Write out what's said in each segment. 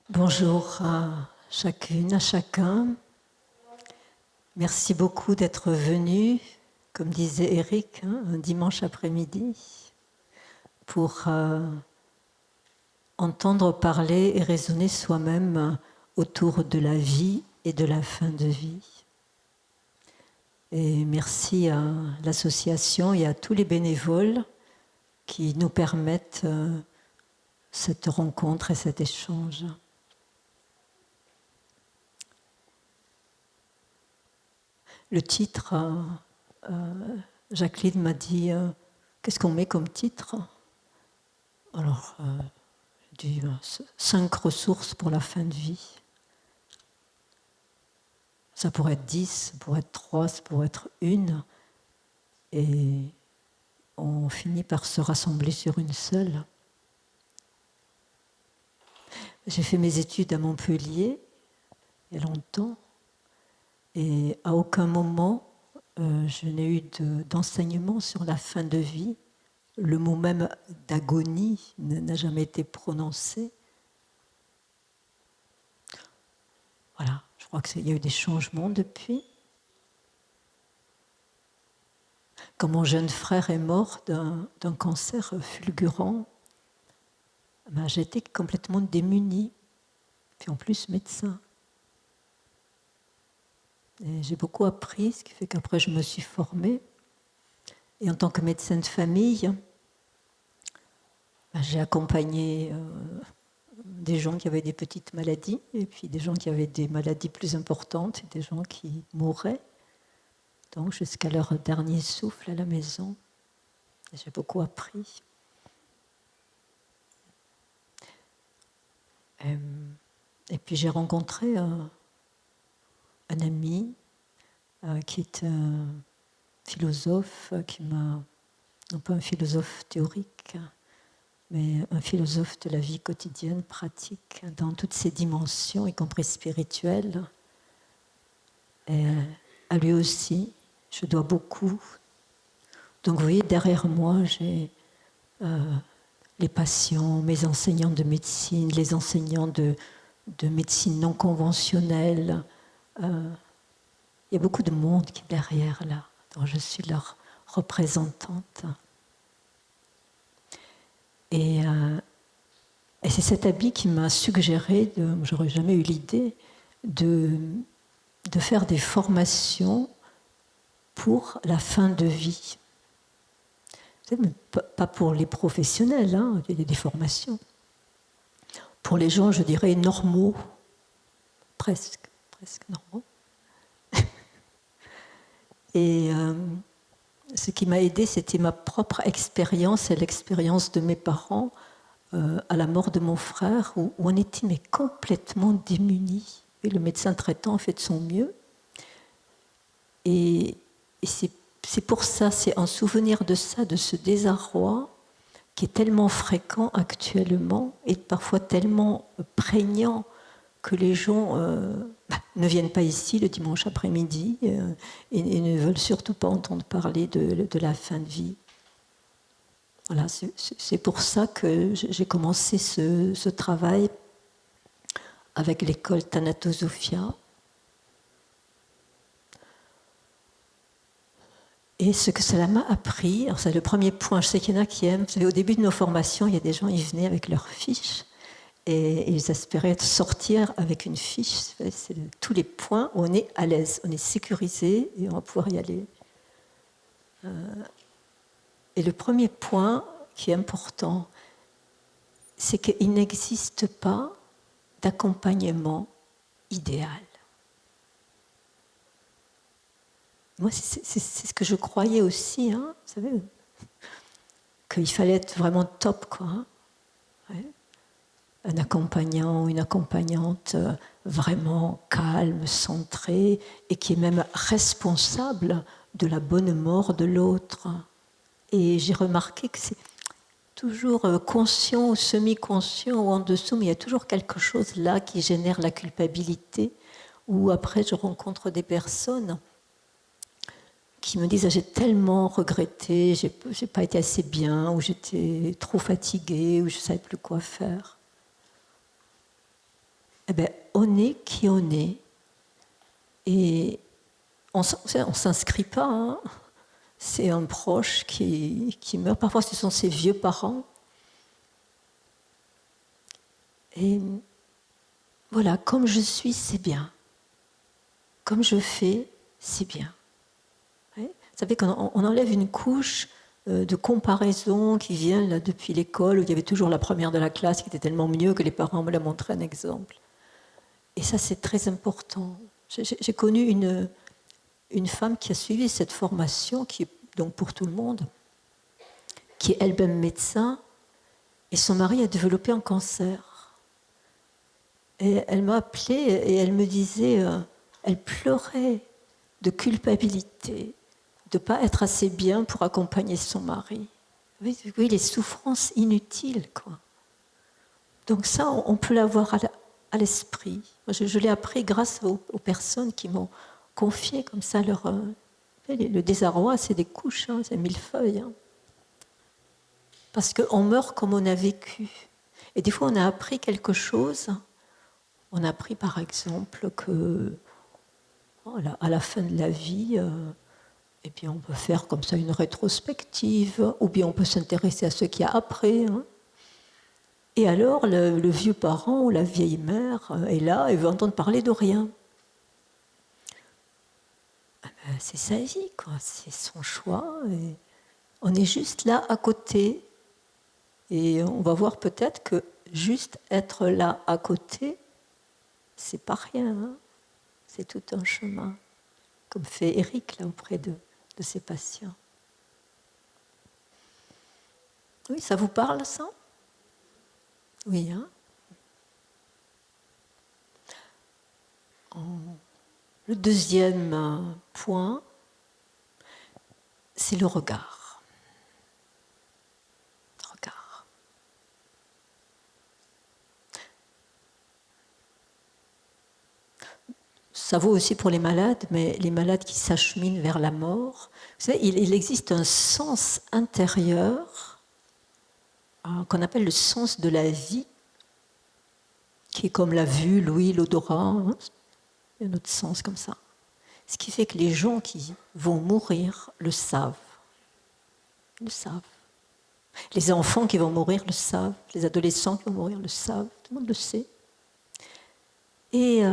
Bonjour à chacune, à chacun. Merci beaucoup d'être venu, comme disait Eric, un dimanche après-midi, pour entendre parler et raisonner soi-même autour de la vie et de la fin de vie. Et merci à l'association et à tous les bénévoles qui nous permettent cette rencontre et cet échange. Le titre, Jacqueline m'a dit qu'est-ce qu'on met comme titre? Alors, j'ai dit 5 ressources pour la fin de vie. Ça pourrait être 10, ça pourrait être 3, ça pourrait être 1. Et on finit par se rassembler sur une seule. J'ai fait mes études à Montpellier il y a longtemps. Et à aucun moment, je n'ai eu d'enseignement sur la fin de vie. Le mot même d'agonie n'a jamais été prononcé. Voilà, je crois qu'il y a eu des changements depuis. Quand mon jeune frère est mort d'un cancer fulgurant, ben, j'étais complètement démunie, puis en plus médecin. Et j'ai beaucoup appris, ce qui fait qu'après je me suis formée. Et en tant que médecin de famille, ben, j'ai accompagné des gens qui avaient des petites maladies, et puis des gens qui avaient des maladies plus importantes, et des gens qui mouraient. Donc jusqu'à leur dernier souffle à la maison. Et j'ai beaucoup appris. Et puis j'ai rencontré un ami qui est un philosophe qui m'a, non pas un philosophe théorique, mais un philosophe de la vie quotidienne, pratique, dans toutes ses dimensions, y compris spirituelles. Et à lui aussi, je dois beaucoup. Donc vous voyez, derrière moi, j'ai les patients, mes enseignants de médecine, les enseignants de médecine non conventionnelle. Il y a beaucoup de monde qui est derrière là, dont je suis leur représentante. Et c'est cet ami qui m'a suggéré, j'aurais jamais eu l'idée, de faire des formations pour la fin de vie. Mais pas pour les professionnels, hein, il y a des formations. Pour les gens, je dirais, normaux, presque normaux. Et ce qui m'a aidée, c'était ma propre expérience et l'expérience de mes parents à la mort de mon frère, où on était mais complètement démunis. Et le médecin traitant a fait de son mieux. Et c'est pour ça, c'est un souvenir de ça, de ce désarroi qui est tellement fréquent actuellement et parfois tellement prégnant que les gens ne viennent pas ici le dimanche après-midi et ne veulent surtout pas entendre parler de la fin de vie. Voilà, c'est pour ça que j'ai commencé ce travail avec l'école Thanatosophia. Et ce que cela m'a appris, alors c'est le premier point, je sais qu'il y en a qui aiment, vous savez, au début de nos formations, il y a des gens, ils venaient avec leurs fiches et ils espéraient sortir avec une fiche, c'est tous les points où on est à l'aise, on est sécurisé et on va pouvoir y aller. Et le premier point qui est important, c'est qu'il n'existe pas d'accompagnement idéal. Moi, c'est ce que je croyais aussi, hein, vous savez, qu'il fallait être vraiment top, quoi. Hein, ouais. Un accompagnant, une accompagnante vraiment calme, centrée, et qui est même responsable de la bonne mort de l'autre. Et j'ai remarqué que c'est toujours conscient ou semi-conscient ou en dessous, mais il y a toujours quelque chose là qui génère la culpabilité, où après je rencontre des personnes qui me disent ah, j'ai tellement regretté, j'ai pas été assez bien, ou j'étais trop fatiguée, ou je savais plus quoi faire. eh bien, on est qui on est. Et on ne s'inscrit pas. Hein. C'est un proche qui meurt. Parfois, ce sont ses vieux parents. Et voilà, comme je suis, c'est bien. Comme je fais, c'est bien. Vous savez qu'on enlève une couche de comparaison qui vient là, depuis l'école, où il y avait toujours la première de la classe qui était tellement mieux que les parents me la montraient un exemple. Et ça, c'est très important. J'ai connu une femme qui a suivi cette formation, qui est donc pour tout le monde, qui est elle-même médecin, et son mari a développé un cancer. Et elle m'a appelée et elle me disait, elle pleurait de culpabilité, de ne pas être assez bien pour accompagner son mari. Oui, les souffrances inutiles, quoi. Donc ça, on peut l'avoir à l'esprit. Je l'ai appris grâce aux personnes qui m'ont confié comme ça leur... le désarroi, c'est des couches, hein, c'est 1000 feuilles. Hein. Parce qu'on meurt comme on a vécu. Et des fois, on a appris quelque chose. On a appris, par exemple, que à la fin de la vie, et puis on peut faire comme ça une rétrospective, ou bien on peut s'intéresser à ce qu'il y a après. Hein. Et alors, le vieux parent ou la vieille mère est là et veut entendre parler de rien. C'est sa vie, quoi. C'est son choix. Et on est juste là à côté. Et on va voir peut-être que juste être là à côté, c'est pas rien. Hein. C'est tout un chemin, comme fait Eric là auprès de ses patients. Oui, ça vous parle, ça? Oui, hein? Le deuxième point, c'est le regard. Regard. Ça vaut aussi pour les malades, mais les malades qui s'acheminent vers la mort. Vous savez, il existe un sens intérieur qu'on appelle le sens de la vie, qui est comme la vue, l'ouïe, l'odorat. Hein. Il y a un autre sens comme ça. Ce qui fait que les gens qui vont mourir le savent. Le savent. Les enfants qui vont mourir le savent. Les adolescents qui vont mourir le savent. Tout le monde le sait. Et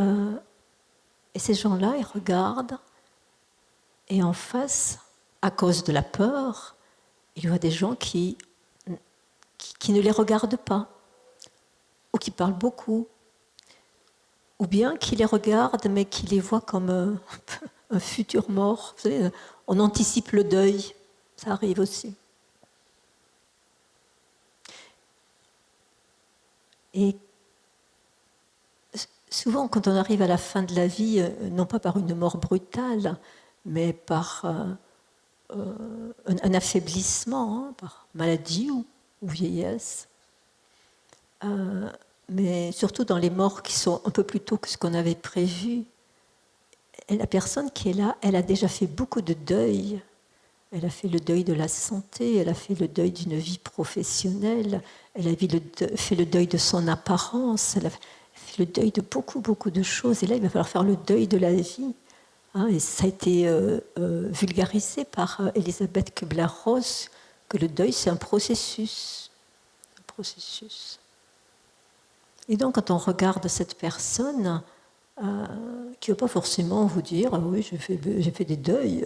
ces gens-là, ils regardent. Et en face, à cause de la peur, il y a des gens qui ne les regardent pas. Ou qui parlent beaucoup. Ou bien qui les regardent, mais qui les voient comme un futur mort. Vous savez, on anticipe le deuil. Ça arrive aussi. Et souvent, quand on arrive à la fin de la vie, non pas par une mort brutale, mais par un affaiblissement, hein, par maladie ou vieillesse, mais surtout dans les morts qui sont un peu plus tôt que ce qu'on avait prévu, et la personne qui est là, elle a déjà fait beaucoup de deuil. Elle a fait le deuil de la santé, elle a fait le deuil d'une vie professionnelle, elle a fait le deuil de son apparence, elle a fait le deuil de beaucoup, beaucoup de choses. Et là, il va falloir faire le deuil de la vie. Hein, et ça a été vulgarisé par Elisabeth Kubler-Ross, que le deuil, c'est un processus. Un processus. Et donc, quand on regarde cette personne, qui ne va pas forcément vous dire « Ah oui, j'ai fait des deuils »,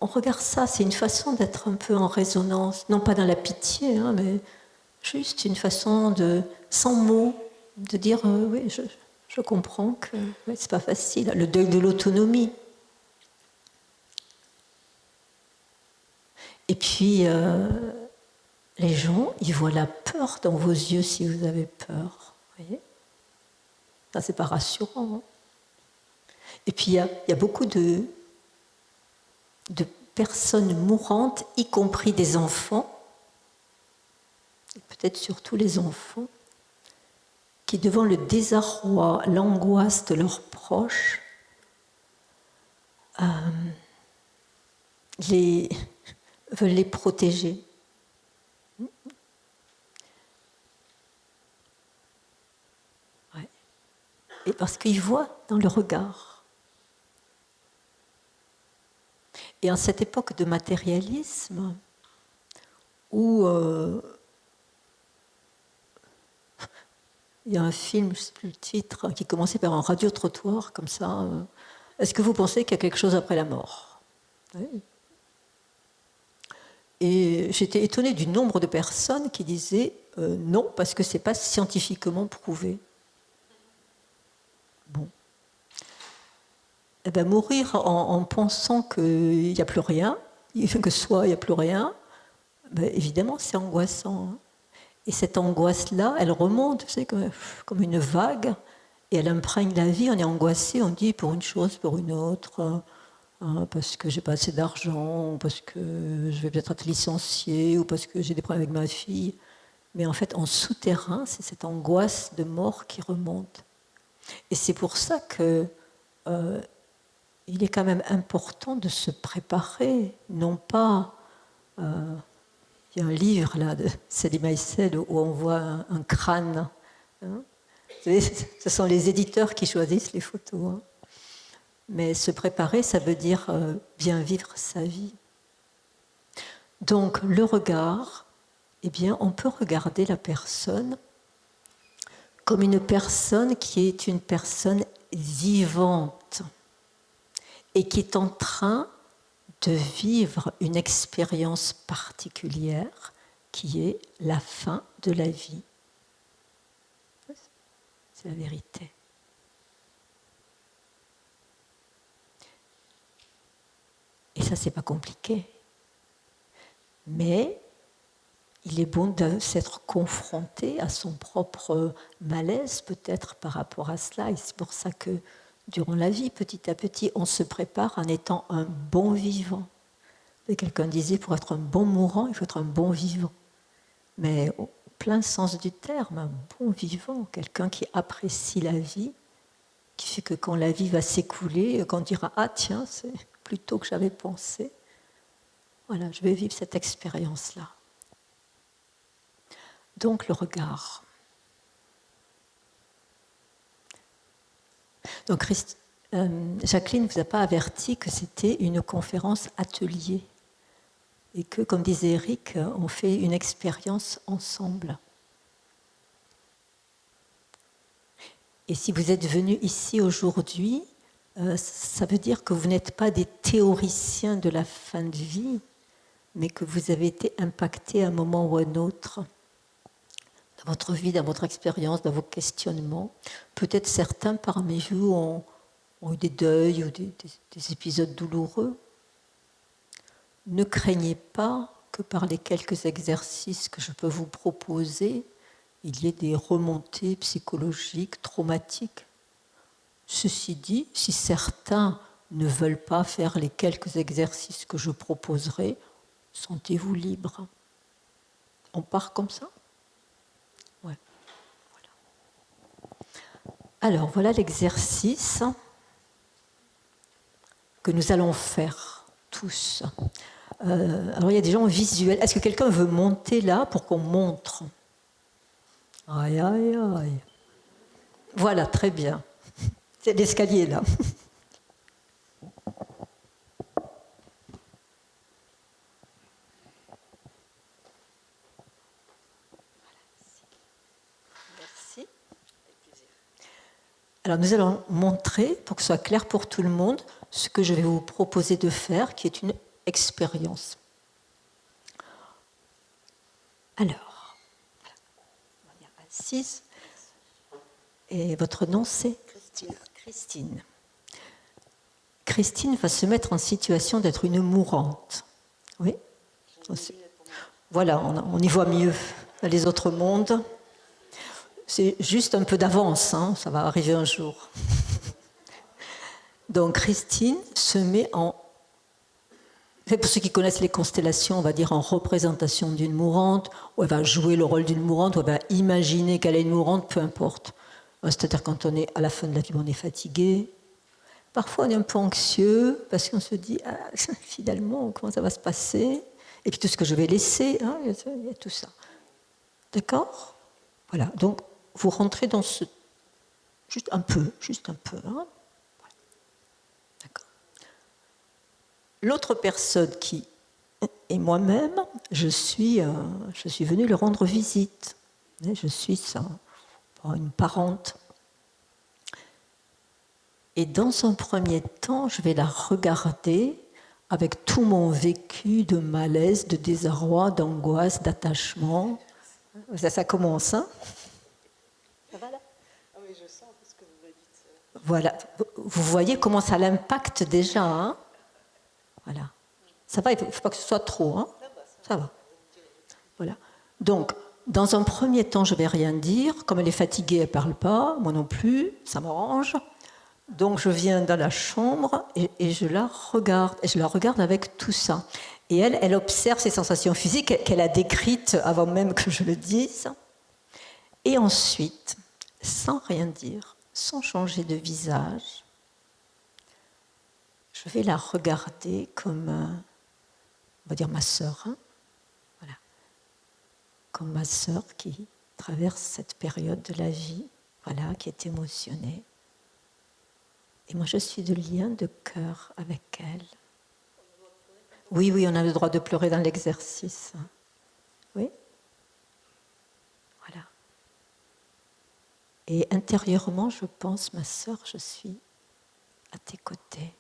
on regarde ça, c'est une façon d'être un peu en résonance, non pas dans la pitié, hein, mais juste une façon de, sans mots, de dire oui, je comprends que ouais, c'est pas facile. Le deuil de l'autonomie. Et puis, les gens, ils voient la peur dans vos yeux si vous avez peur. Vous voyez ? Ça, c'est pas rassurant. Hein. Et puis, il y a beaucoup de personnes mourantes, y compris des enfants, et peut-être surtout les enfants, qui, devant le désarroi, l'angoisse de leurs proches, veulent les protéger. Et parce qu'il voit dans le regard. Et en cette époque de matérialisme, où il y a un film, je ne sais plus le titre, qui commençait par un radiotrottoir, comme ça. Est-ce que vous pensez qu'il y a quelque chose après la mort? Oui. Et j'étais étonnée du nombre de personnes qui disaient non, parce que ce n'est pas scientifiquement prouvé. Bon. Eh bien, mourir en pensant qu'il n'y a plus rien, que soit il n'y a plus rien, ben, évidemment, c'est angoissant. Hein. Et cette angoisse-là, elle remonte, vous savez, comme une vague, et elle imprègne la vie. On est angoissé, on dit pour une chose, pour une autre, hein, parce que j'ai pas assez d'argent, ou parce que je vais peut-être être licencié, ou parce que j'ai des problèmes avec ma fille. Mais en fait, en souterrain, c'est cette angoisse de mort qui remonte. Et c'est pour ça que il est quand même important de se préparer, non pas... il y a un livre là de Sally Maisel où on voit un crâne. Hein. Ce sont les éditeurs qui choisissent les photos. Hein. Mais se préparer, ça veut dire bien vivre sa vie. Donc le regard, eh bien, on peut regarder la personne comme une personne qui est une personne vivante et qui est en train de vivre une expérience particulière qui est la fin de la vie. C'est la vérité. Et ça, c'est pas compliqué. Mais il est bon de s'être confronté à son propre malaise, peut-être, par rapport à cela. Et c'est pour ça que, durant la vie, petit à petit, on se prépare en étant un bon vivant. Et quelqu'un disait, pour être un bon mourant, il faut être un bon vivant. Mais au plein sens du terme, un bon vivant, quelqu'un qui apprécie la vie, qui fait que quand la vie va s'écouler, qu'on dira « Ah tiens, c'est plutôt que j'avais pensé », voilà, je vais vivre cette expérience-là. Donc le regard. Donc Jacqueline ne vous a pas averti que c'était une conférence atelier et que, comme disait Eric, on fait une expérience ensemble. Et si vous êtes venus ici aujourd'hui, ça veut dire que vous n'êtes pas des théoriciens de la fin de vie, mais que vous avez été impactés à un moment ou à un autre dans votre vie, dans votre expérience, dans vos questionnements. Peut-être certains parmi vous ont eu des deuils ou des épisodes douloureux. Ne craignez pas que par les quelques exercices que je peux vous proposer, il y ait des remontées psychologiques, traumatiques. Ceci dit, si certains ne veulent pas faire les quelques exercices que je proposerai, sentez-vous libre. On part comme ça ? Ouais. Voilà. Alors, voilà l'exercice que nous allons faire tous. Alors, il y a des gens visuels. Est-ce que quelqu'un veut monter là pour qu'on montre ? Aïe, aïe, aïe. Voilà, très bien. C'est l'escalier là. Merci. Alors nous allons montrer, pour que ce soit clair pour tout le monde, ce que je vais vous proposer de faire, qui est une expérience. Alors, on va dire assise. Et votre nom c'est ? Christine. Christine. Christine va se mettre en situation d'être une mourante. Oui ? Voilà, on y voit mieux dans les autres mondes. C'est juste un peu d'avance, hein, ça va arriver un jour. Donc Christine se met en... Pour ceux qui connaissent les constellations, on va dire en représentation d'une mourante, où elle va jouer le rôle d'une mourante, où elle va imaginer qu'elle est une mourante, peu importe. C'est-à-dire quand on est à la fin de la vie, on est fatigué. Parfois on est un peu anxieux, parce qu'on se dit, ah, finalement, comment ça va se passer ? Et puis tout ce que je vais laisser, hein, il y a tout ça. D'accord ? Voilà, donc vous rentrez dans ce Juste un peu, hein. D'accord. L'autre personne qui est moi-même, je suis venue lui rendre visite. Je suis une parente. Et dans un premier temps, je vais la regarder avec tout mon vécu de malaise, de désarroi, d'angoisse, d'attachement. Ça commence, hein? Ça va là? Ah oui, je sens ce que vous me dites. Voilà. Vous voyez comment ça l'impacte déjà, hein? Voilà. Ça va, il ne faut pas que ce soit trop, hein? Ça va. Voilà. Donc, dans un premier temps, je ne vais rien dire. Comme elle est fatiguée, elle ne parle pas. Moi non plus. Ça m'arrange. Donc, je viens dans la chambre et je la regarde. Et je la regarde avec tout ça. Et elle observe ces sensations physiques qu'elle a décrites avant même que je le dise. Et ensuite, sans rien dire, sans changer de visage, je vais la regarder comme, on va dire ma sœur, hein, voilà, comme ma sœur qui traverse cette période de la vie, voilà, qui est émotionnée. Et moi, je suis de lien de cœur avec elle. Oui, on a le droit de pleurer dans l'exercice. Oui. Voilà. Et intérieurement, je pense, ma sœur, je suis à tes côtés.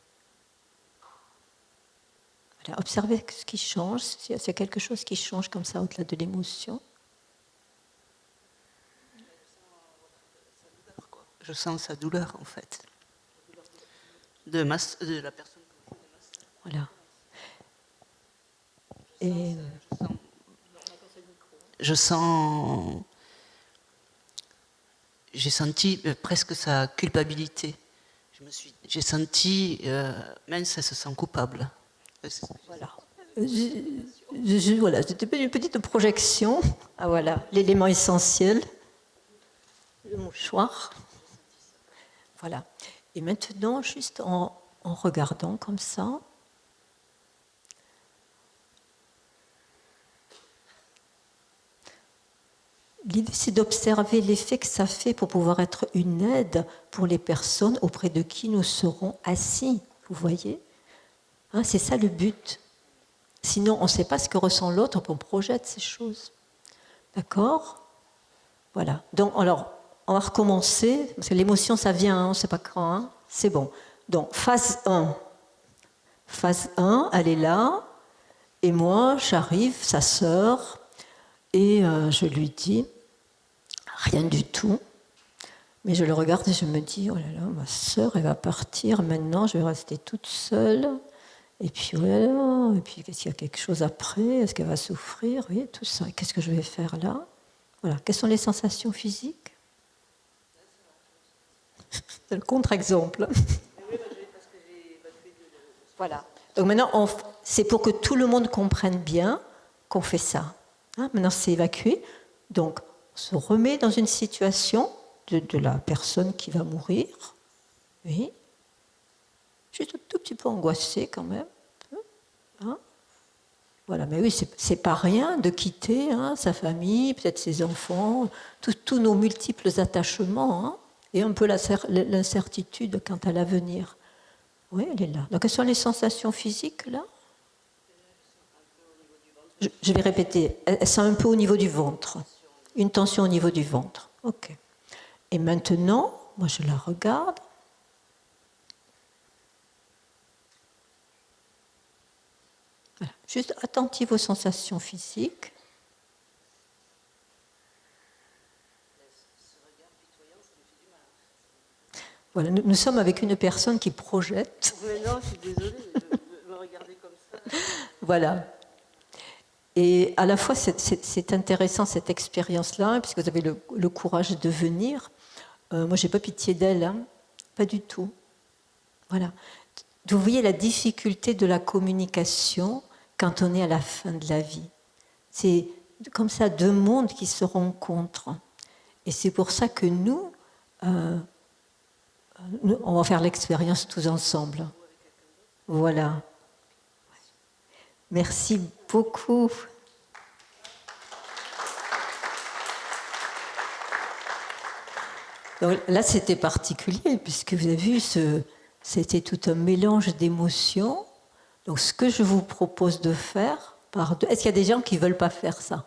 Voilà. Observez ce qui change, s'il y a quelque chose qui change comme ça au-delà de l'émotion. Je sens sa douleur, en fait. De la personne. Voilà. Et j'ai senti presque sa culpabilité. J'ai senti, mince, elle se sent coupable. Voilà. Voilà, c'était une petite projection. Ah voilà, l'élément essentiel, le mouchoir. Voilà. Et maintenant, juste en regardant comme ça, l'idée, c'est d'observer l'effet que ça fait pour pouvoir être une aide pour les personnes auprès de qui nous serons assis. Vous voyez, hein, c'est ça le but. Sinon, on ne sait pas ce que ressent l'autre, on projette ces choses. D'accord? Voilà. Donc, alors, on va recommencer, parce que l'émotion, ça vient, hein, on ne sait pas quand. Hein. C'est bon. Donc, phase 1. Phase 1, elle est là. Et moi, j'arrive, sa sœur, et je lui dis, rien du tout. Mais je le regarde et je me dis, oh là là, ma sœur, elle va partir maintenant, je vais rester toute seule. Et puis, voilà, et puis est-ce qu'il y a quelque chose après? Est-ce qu'elle va souffrir? Oui, tout ça. Qu'est-ce que je vais faire là? Voilà. Quelles sont les sensations physiques? C'est le contre-exemple. Voilà. Donc maintenant, c'est pour que tout le monde comprenne bien qu'on fait ça. Hein, maintenant, c'est évacué. Donc, on se remet dans une situation de la personne qui va mourir. Oui. Juste un tout petit peu angoissée quand même. Hein, voilà, mais oui, c'est pas rien de quitter hein, sa famille, peut-être ses enfants, tous nos multiples attachements, hein, et un peu l'incertitude quant à l'avenir. Oui, elle est là. Donc, quelles sont les sensations physiques, là? Je vais répéter. Elles sont un peu au niveau du ventre. Une tension au niveau du ventre. OK. Et maintenant, moi, je la regarde. Voilà. Juste attentive aux sensations physiques. Voilà, nous sommes avec une personne qui projette. Mais non, je suis désolée, je me regardais comme ça. Voilà. Et à la fois, c'est intéressant cette expérience-là, puisque vous avez le courage de venir. Moi, j'ai pas pitié d'elle, hein, pas du tout. Voilà. Vous voyez la difficulté de la communication quand on est à la fin de la vie. C'est comme ça deux mondes qui se rencontrent. Et c'est pour ça que nous, on va faire l'expérience tous ensemble. Voilà. Merci beaucoup. Donc là, c'était particulier, puisque vous avez vu, c'était tout un mélange d'émotions. Donc ce que je vous propose de faire, est-ce qu'il y a des gens qui ne veulent pas faire ça?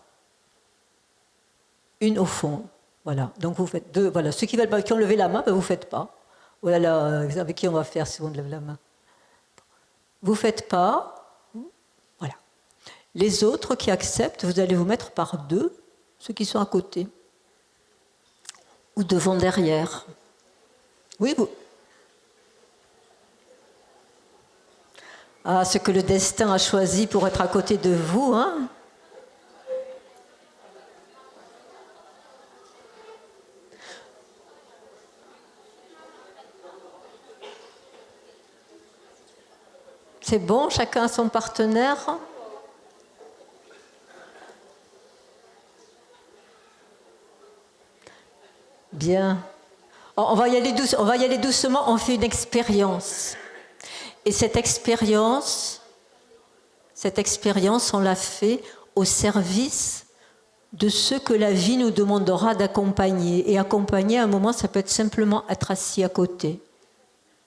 Une au fond, voilà. Donc vous faites deux, voilà. Ceux qui ont levé la main, ben vous ne faites pas. Oh là là, avec qui on va faire si on lève la main? Vous ne faites pas, voilà. Les autres qui acceptent, vous allez vous mettre par deux, ceux qui sont à côté. Ou devant, derrière. Oui, vous. Ah, ce que le destin a choisi pour être à côté de vous, hein? C'est bon, chacun a son partenaire. Bien. On va y aller doucement, on fait une expérience. Et cette expérience, on l'a fait au service de ceux que la vie nous demandera d'accompagner. Et accompagner, à un moment, ça peut être simplement être assis à côté.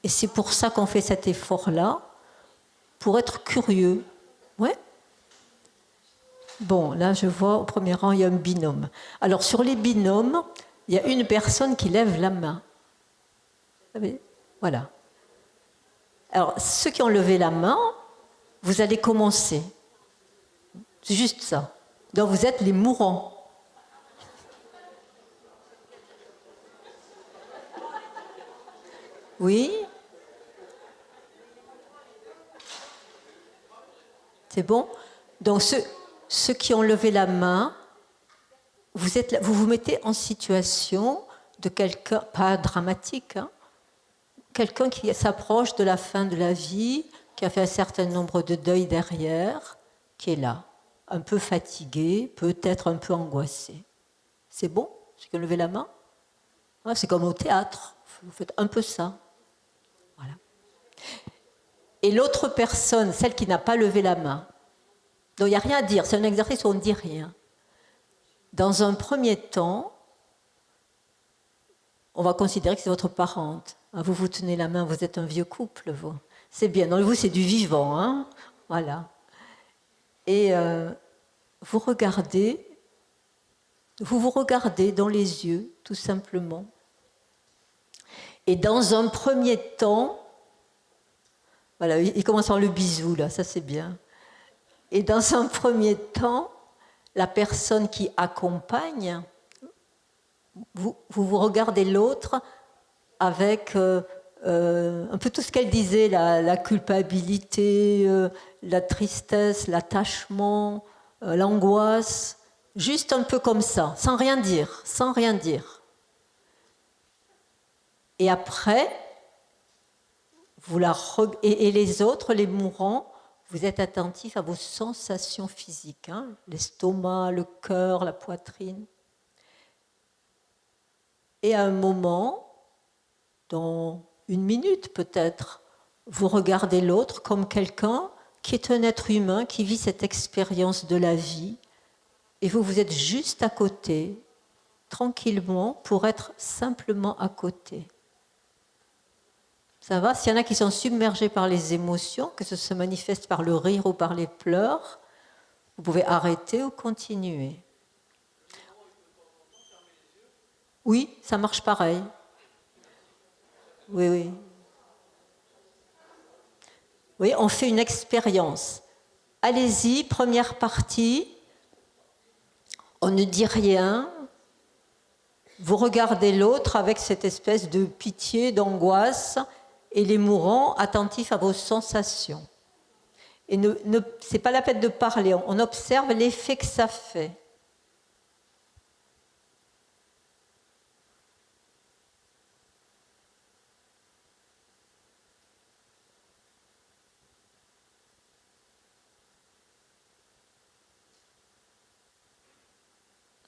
Et c'est pour ça qu'on fait cet effort-là, pour être curieux. Ouais. Bon, là, je vois, au premier rang, il y a un binôme. Alors, sur les binômes, il y a une personne qui lève la main. Vous savez, voilà. Alors, ceux qui ont levé la main, vous allez commencer. C'est juste ça. Donc, vous êtes les mourants. Oui? C'est bon? Donc, ceux qui ont levé la main, vous vous mettez en situation de quelqu'un, pas dramatique, hein, quelqu'un qui s'approche de la fin de la vie, qui a fait un certain nombre de deuils derrière, qui est là, un peu fatigué, peut-être un peu angoissé. C'est bon? Ceux qui ont levé la main? Ah, c'est comme au théâtre, vous faites un peu ça. Voilà. Et l'autre personne, celle qui n'a pas levé la main, donc il n'y a rien à dire, c'est un exercice où on ne dit rien. Dans un premier temps, on va considérer que c'est votre parente. Vous vous tenez la main, vous êtes un vieux couple, vous. C'est bien, donc vous c'est du vivant, hein, voilà. Et vous vous regardez dans les yeux, tout simplement. Et dans un premier temps, voilà, il commence par le bisou, là, ça c'est bien. Et dans un premier temps, la personne qui accompagne, vous regardez l'autre avec un peu tout ce qu'elle disait, la culpabilité, la tristesse, l'attachement, l'angoisse, juste un peu comme ça, sans rien dire, sans rien dire. Et après, et les autres, les mourants, vous êtes attentifs à vos sensations physiques, hein, l'estomac, le cœur, la poitrine. Et à un moment, dans une minute peut-être, vous regardez l'autre comme quelqu'un qui est un être humain, qui vit cette expérience de la vie, et vous êtes juste à côté, tranquillement, pour être simplement à côté. Ça va? S'il y en a qui sont submergés par les émotions, que ce se manifeste par le rire ou par les pleurs, vous pouvez arrêter ou continuer. Oui, ça marche pareil. Oui, oui. Oui, on fait une expérience. Allez-y, première partie. On ne dit rien. Vous regardez l'autre avec cette espèce de pitié, d'angoisse, et les mourants attentifs à vos sensations. Et c'est pas la peine de parler, on observe l'effet que ça fait.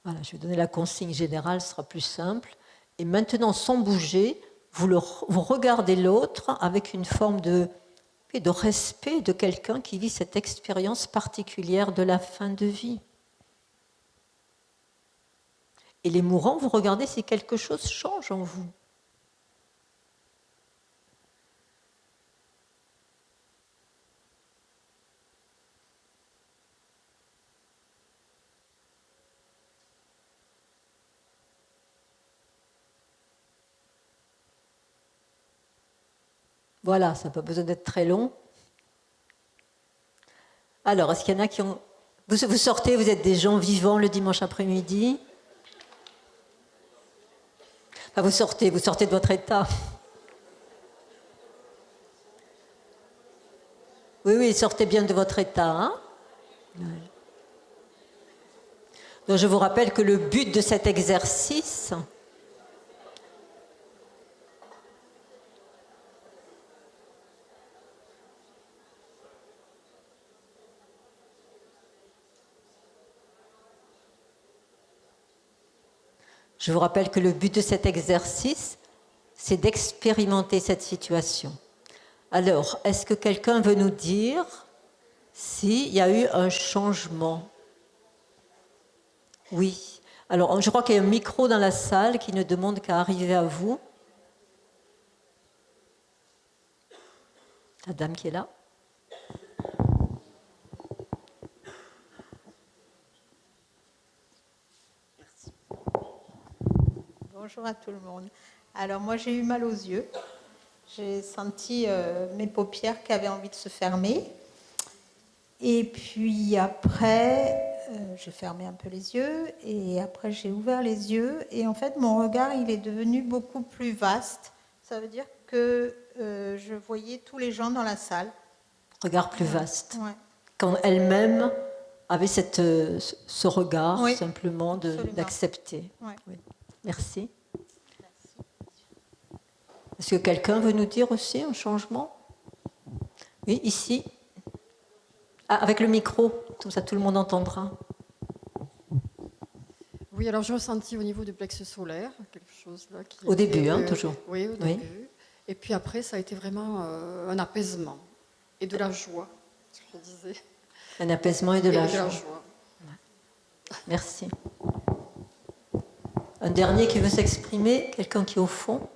Voilà, je vais donner la consigne générale, ce sera plus simple. Et maintenant, sans bouger, vous regardez l'autre avec une forme de respect de quelqu'un qui vit cette expérience particulière de la fin de vie. Et les mourants, vous regardez si quelque chose change en vous. Voilà, ça n'a pas besoin d'être très long. Alors, est-ce qu'il y en a qui ont... Vous sortez, vous êtes des gens vivants le dimanche après-midi. Enfin, vous sortez de votre état. Oui, sortez bien de votre état. Hein. Donc, je vous rappelle que le but de cet exercice, c'est d'expérimenter cette situation. Alors, est-ce que quelqu'un veut nous dire s'il y a eu un changement? Oui. Alors, je crois qu'il y a un micro dans la salle qui ne demande qu'à arriver à vous. La dame qui est là. Merci. Bonjour à tout le monde. Alors, moi, j'ai eu mal aux yeux. J'ai senti mes paupières qui avaient envie de se fermer. Et puis après, j'ai fermé un peu les yeux. Et après, j'ai ouvert les yeux. Et en fait, mon regard, il est devenu beaucoup plus vaste. Ça veut dire que je voyais tous les gens dans la salle. Regard plus vaste. Ouais. Quand elle-même avait ce regard, oui, simplement d'accepter. Ouais. Oui. Merci. Est-ce que quelqu'un veut nous dire aussi un changement? Oui, ici. Ah, avec le micro, comme ça tout le monde entendra. Oui, alors j'ai ressenti au niveau du plexus solaire quelque chose là qui... Au début, toujours. Oui, au début. Et puis après, ça a été vraiment un apaisement et de la joie, je disais. Un apaisement et de la joie. Ouais. Merci. Un dernier qui veut s'exprimer, quelqu'un qui est au fond.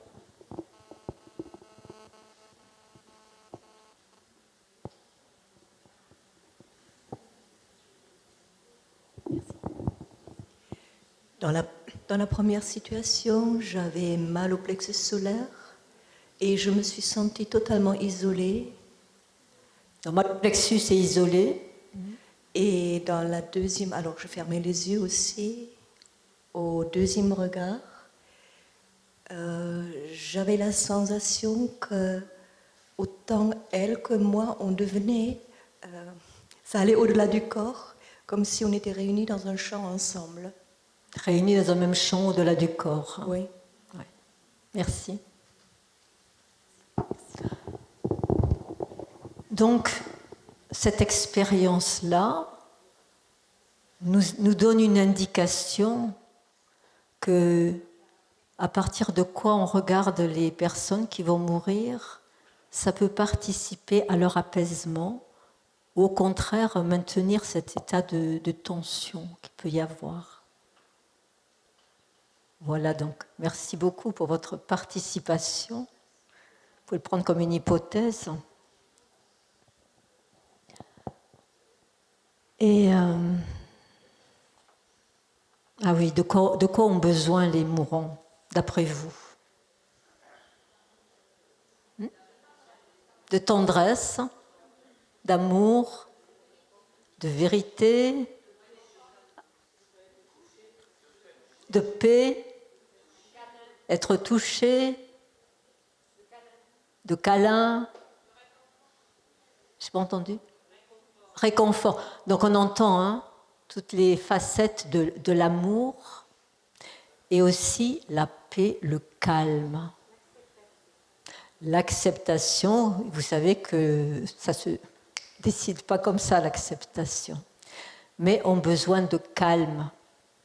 Dans la première situation, j'avais mal au plexus solaire et je me suis sentie totalement isolée. Donc, le plexus est isolé. Et dans la deuxième, alors je fermais les yeux aussi, au deuxième regard, j'avais la sensation que autant elle que moi, on devenait, ça allait au-delà du corps, comme si on était réunis dans un champ ensemble. Réunis dans un même champ au-delà du corps. Oui. Ouais. Merci. Donc, cette expérience-là nous donne une indication que, à partir de quoi on regarde les personnes qui vont mourir, ça peut participer à leur apaisement ou au contraire maintenir cet état de tension qu'il peut y avoir. Voilà donc, merci beaucoup pour votre participation. Vous pouvez le prendre comme une hypothèse. Et ah oui, de quoi ont besoin les mourants, d'après vous? De tendresse, d'amour, de vérité, de paix, être touché, de câlin. Je n'ai pas entendu. Réconfort. Donc on entend toutes les facettes de l'amour et aussi la paix, le calme. L'acceptation, vous savez que ça ne se décide pas comme ça, l'acceptation. Mais on a besoin de calme.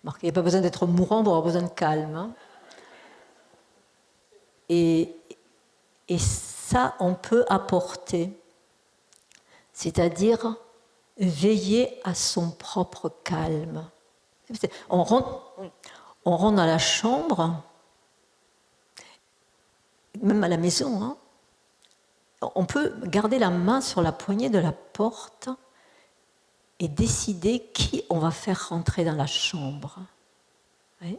Il n'y a pas besoin d'être mourant pour avoir besoin de calme. Et ça, on peut apporter. C'est-à-dire veiller à son propre calme. On on rentre dans la chambre, même à la maison, hein, on peut garder la main sur la poignée de la porte et décider qui on va faire rentrer dans la chambre. Oui.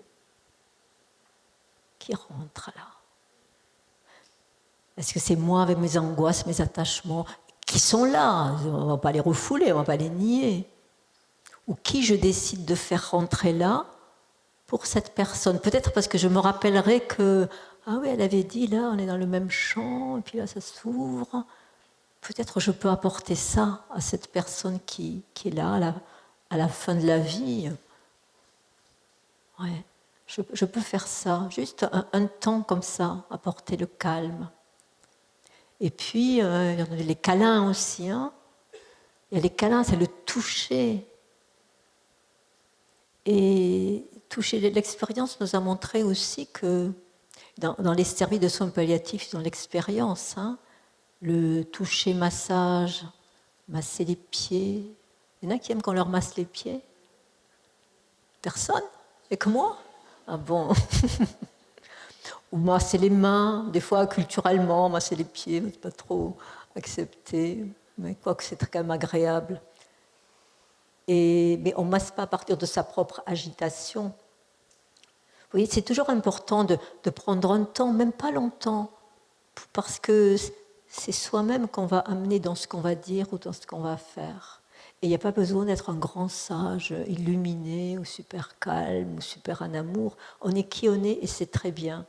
Qui rentre là? Est-ce que c'est moi avec mes angoisses, mes attachements, qui sont là? On ne va pas les refouler, on ne va pas les nier. Ou qui je décide de faire rentrer là pour cette personne? Peut-être parce que je me rappellerai que, ah oui, elle avait dit, là, on est dans le même champ, et puis là, ça s'ouvre. Peut-être je peux apporter ça à cette personne qui est là, à la fin de la vie. Ouais, je peux faire ça, juste un temps comme ça, apporter le calme. Et puis, il y a les câlins aussi. Hein. Il y a les câlins, c'est le toucher. Et toucher, l'expérience nous a montré aussi que dans les services de soins palliatifs, dans l'expérience, hein, le toucher, massage, masser les pieds. Il y en a qui aiment qu'on leur masse les pieds? Personne? Et que moi? Ah bon? Ou masser les mains, des fois culturellement, masser les pieds, c'est pas trop accepté, mais quoique c'est quand même agréable. Mais on ne masse pas à partir de sa propre agitation. Vous voyez, c'est toujours important de prendre un temps, même pas longtemps, parce que c'est soi-même qu'on va amener dans ce qu'on va dire ou dans ce qu'on va faire. Et il n'y a pas besoin d'être un grand sage, illuminé, ou super calme, ou super en amour. On est qui on est et c'est très bien.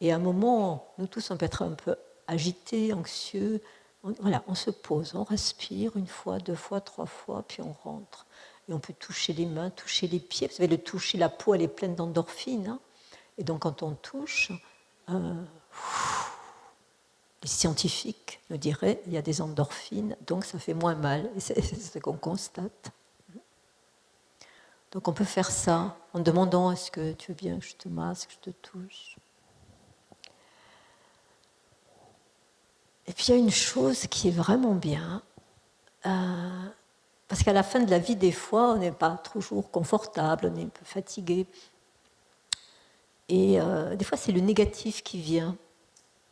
Et à un moment, nous tous, on peut être un peu agités, anxieux. On se pose, on respire une fois, 2 fois, 3 fois, puis on rentre. Et on peut toucher les mains, toucher les pieds. Vous savez, le toucher, la peau, elle est pleine d'endorphines. Hein. Et donc, quand on touche, les scientifiques nous diraient il y a des endorphines, donc ça fait moins mal. Et c'est ce qu'on constate. Donc, on peut faire ça en demandant est-ce que tu veux bien que je te masse, que je te touche. Et puis il y a une chose qui est vraiment bien, parce qu'à la fin de la vie, des fois, on n'est pas toujours confortable, on est un peu fatigué. Et des fois, c'est le négatif qui vient,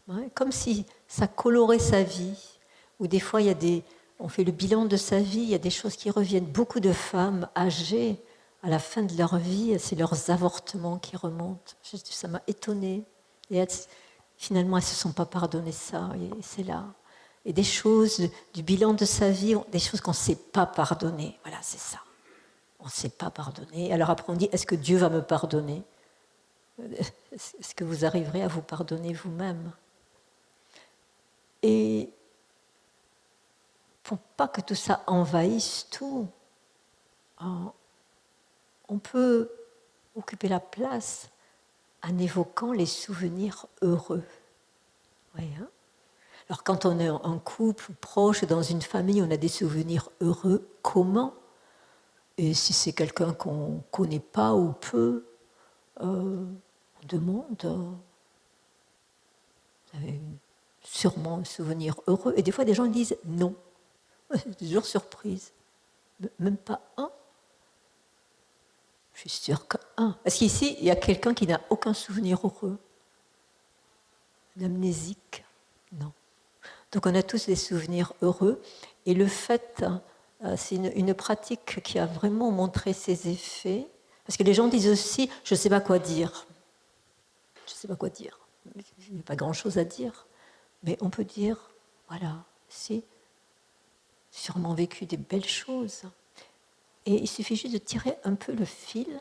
ouais, comme si ça colorait sa vie. Ou des fois, on fait le bilan de sa vie, il y a des choses qui reviennent. Beaucoup de femmes âgées, à la fin de leur vie, c'est leurs avortements qui remontent. Ça m'a étonnée. Et finalement, elles ne se sont pas pardonnées ça, et c'est là. Et des choses du bilan de sa vie, des choses qu'on ne sait pas pardonner. Voilà, c'est ça. On ne sait pas pardonner. Alors après, on dit, est-ce que Dieu va me pardonner? Est-ce que vous arriverez à vous pardonner vous-même? Et pour pas que tout ça envahisse tout, on peut occuper la place en évoquant les souvenirs heureux. Oui, hein? Alors quand on est en couple, proche, dans une famille, on a des souvenirs heureux, comment? Et si c'est quelqu'un qu'on ne connaît pas ou peu, on demande, vous avez sûrement un souvenir heureux. Et des fois, des gens disent non. C'est toujours surprise. Même pas un. Je suis sûre qu'un. Parce qu'ici, il y a quelqu'un qui n'a aucun souvenir heureux. Un amnésique. Non. Donc on a tous des souvenirs heureux. Et le fait, c'est une pratique qui a vraiment montré ses effets. Parce que les gens disent aussi, je ne sais pas quoi dire. Je ne sais pas quoi dire. Il n'y a pas grand-chose à dire. Mais on peut dire, voilà, c'est sûrement vécu des belles choses. Et il suffit juste de tirer un peu le fil.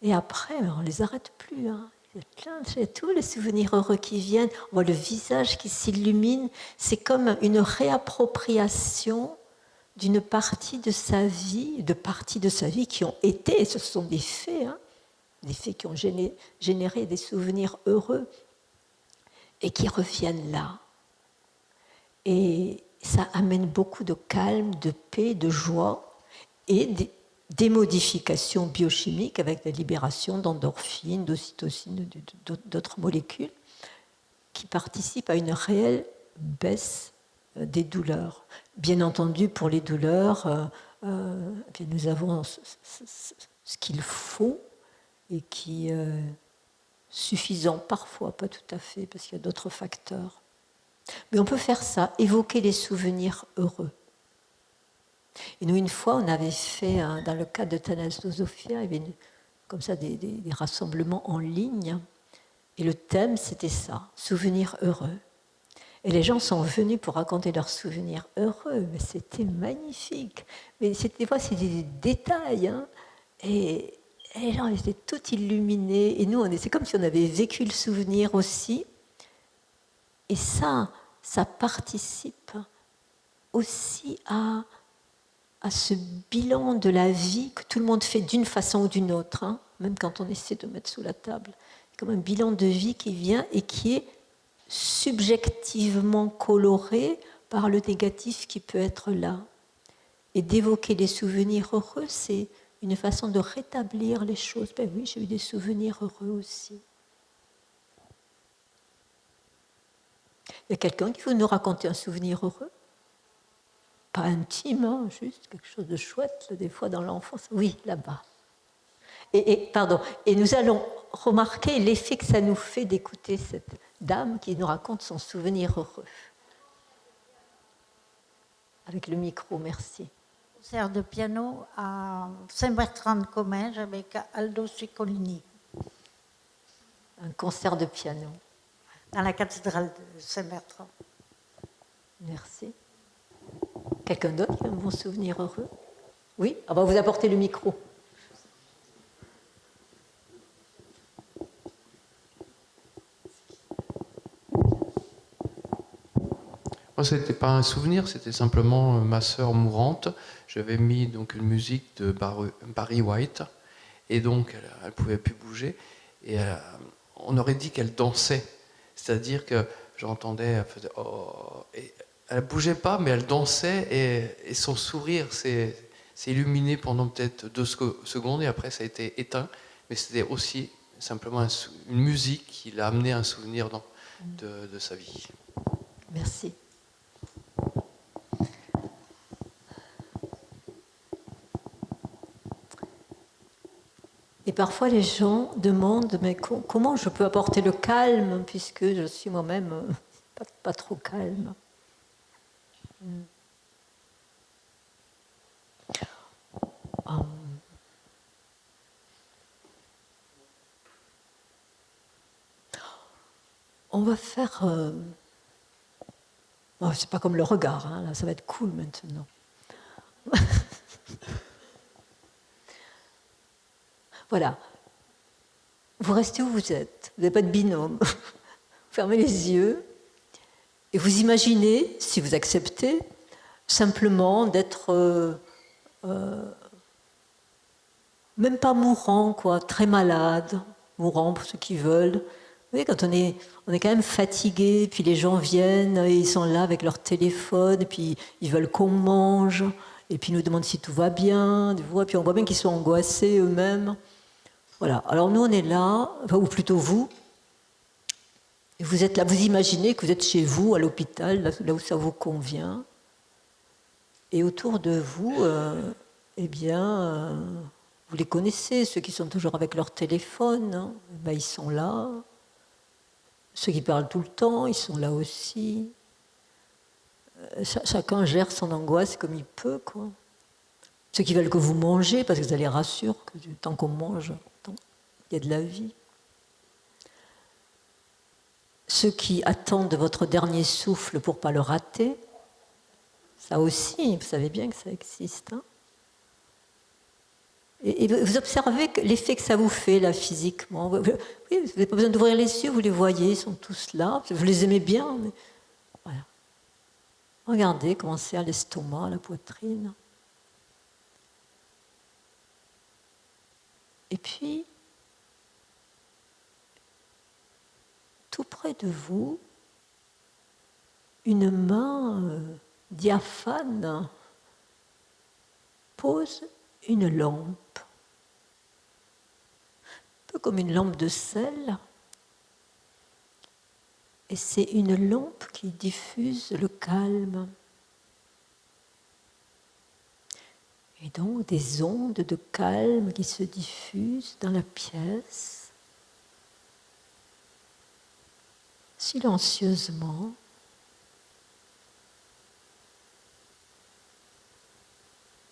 Et après, on ne les arrête plus. Hein. Il y a tous les souvenirs heureux qui viennent. On voit le visage qui s'illumine. C'est comme une réappropriation d'une partie de sa vie, qui ont été, ce sont des faits, hein, des faits qui ont généré des souvenirs heureux et qui reviennent là. Et ça amène beaucoup de calme, de paix, de joie et des modifications biochimiques avec la libération d'endorphines, d'ocytocine, d'autres molécules qui participent à une réelle baisse des douleurs. Bien entendu, pour les douleurs, nous avons ce qu'il faut et qui est suffisant parfois, pas tout à fait, parce qu'il y a d'autres facteurs. Mais on peut faire ça, évoquer les souvenirs heureux. Et nous, une fois, on avait fait, dans le cadre de Thanasosophia, il y avait comme ça des rassemblements en ligne, et le thème, c'était ça, souvenirs heureux. Et les gens sont venus pour raconter leurs souvenirs heureux, mais c'était magnifique. Mais des fois, c'était des détails, hein. Et les gens étaient tout illuminés. Et nous, c'est comme si on avait vécu le souvenir aussi. Et ça participe aussi à ce bilan de la vie que tout le monde fait d'une façon ou d'une autre, hein, même quand on essaie de mettre sous la table. C'est comme un bilan de vie qui vient et qui est subjectivement coloré par le négatif qui peut être là. Et d'évoquer les souvenirs heureux, c'est une façon de rétablir les choses. Ben oui, j'ai eu des souvenirs heureux aussi. Il y a quelqu'un qui veut nous raconter un souvenir heureux? Pas intime, hein, juste quelque chose de chouette, là, des fois dans l'enfance. Oui, là-bas. Et nous allons remarquer l'effet que ça nous fait d'écouter cette dame qui nous raconte son souvenir heureux. Avec le micro, merci. Concert de piano à Saint-Bertrand-de-Comminges avec Aldo Ciccolini. Un concert de piano. Dans la cathédrale de Saint-Bertrand. Merci. Quelqu'un d'autre qui a un bon souvenir heureux? Oui? On va vous apporter le micro. Moi, ce n'était pas un souvenir, c'était simplement ma sœur mourante. J'avais mis donc une musique de Barry White, et donc elle ne pouvait plus bouger. Et on aurait dit qu'elle dansait, c'est-à-dire que j'entendais, elle faisait oh, et elle ne bougeait pas, mais elle dansait, et son sourire s'est illuminé pendant peut-être 2 secondes, et après ça a été éteint. Mais c'était aussi simplement une musique qui l'a amené un souvenir de sa vie. Merci. Et parfois les gens demandent mais comment je peux apporter le calme puisque je suis moi-même pas trop calme. On va faire... Oh, c'est pas comme le regard, hein, là, ça va être cool maintenant. Voilà. Vous restez où vous êtes. Vous n'avez pas de binôme. Vous fermez les yeux et vous imaginez, si vous acceptez, simplement d'être même pas mourant, quoi, très malade, mourant pour ceux qui veulent. Vous voyez, quand on est quand même fatigué, puis les gens viennent, et ils sont là avec leur téléphone, et puis ils veulent qu'on mange, et puis ils nous demandent si tout va bien, et puis on voit bien qu'ils sont angoissés eux-mêmes. Voilà, alors nous on est là, enfin, ou plutôt vous, et vous êtes là, vous imaginez que vous êtes chez vous, à l'hôpital, là où ça vous convient, et autour de vous, eh bien, vous les connaissez, ceux qui sont toujours avec leur téléphone, hein, ben, ils sont là. Ceux qui parlent tout le temps, ils sont là aussi. Chacun gère son angoisse comme il peut, quoi. Ceux qui veulent que vous mangez, parce que ça les rassure que tant qu'on mange, il y a de la vie. Ceux qui attendent votre dernier souffle pour ne pas le rater, ça aussi, vous savez bien que ça existe. Hein. Et vous observez l'effet que ça vous fait, là, physiquement. Oui, vous n'avez pas besoin d'ouvrir les yeux, vous les voyez, ils sont tous là. Vous les aimez bien, mais voilà. Regardez comment c'est à l'estomac, à la poitrine. Et puis, tout près de vous, une main diaphane pose une lampe, un peu comme une lampe de sel, et c'est une lampe qui diffuse le calme. Et donc des ondes de calme qui se diffusent dans la pièce, silencieusement.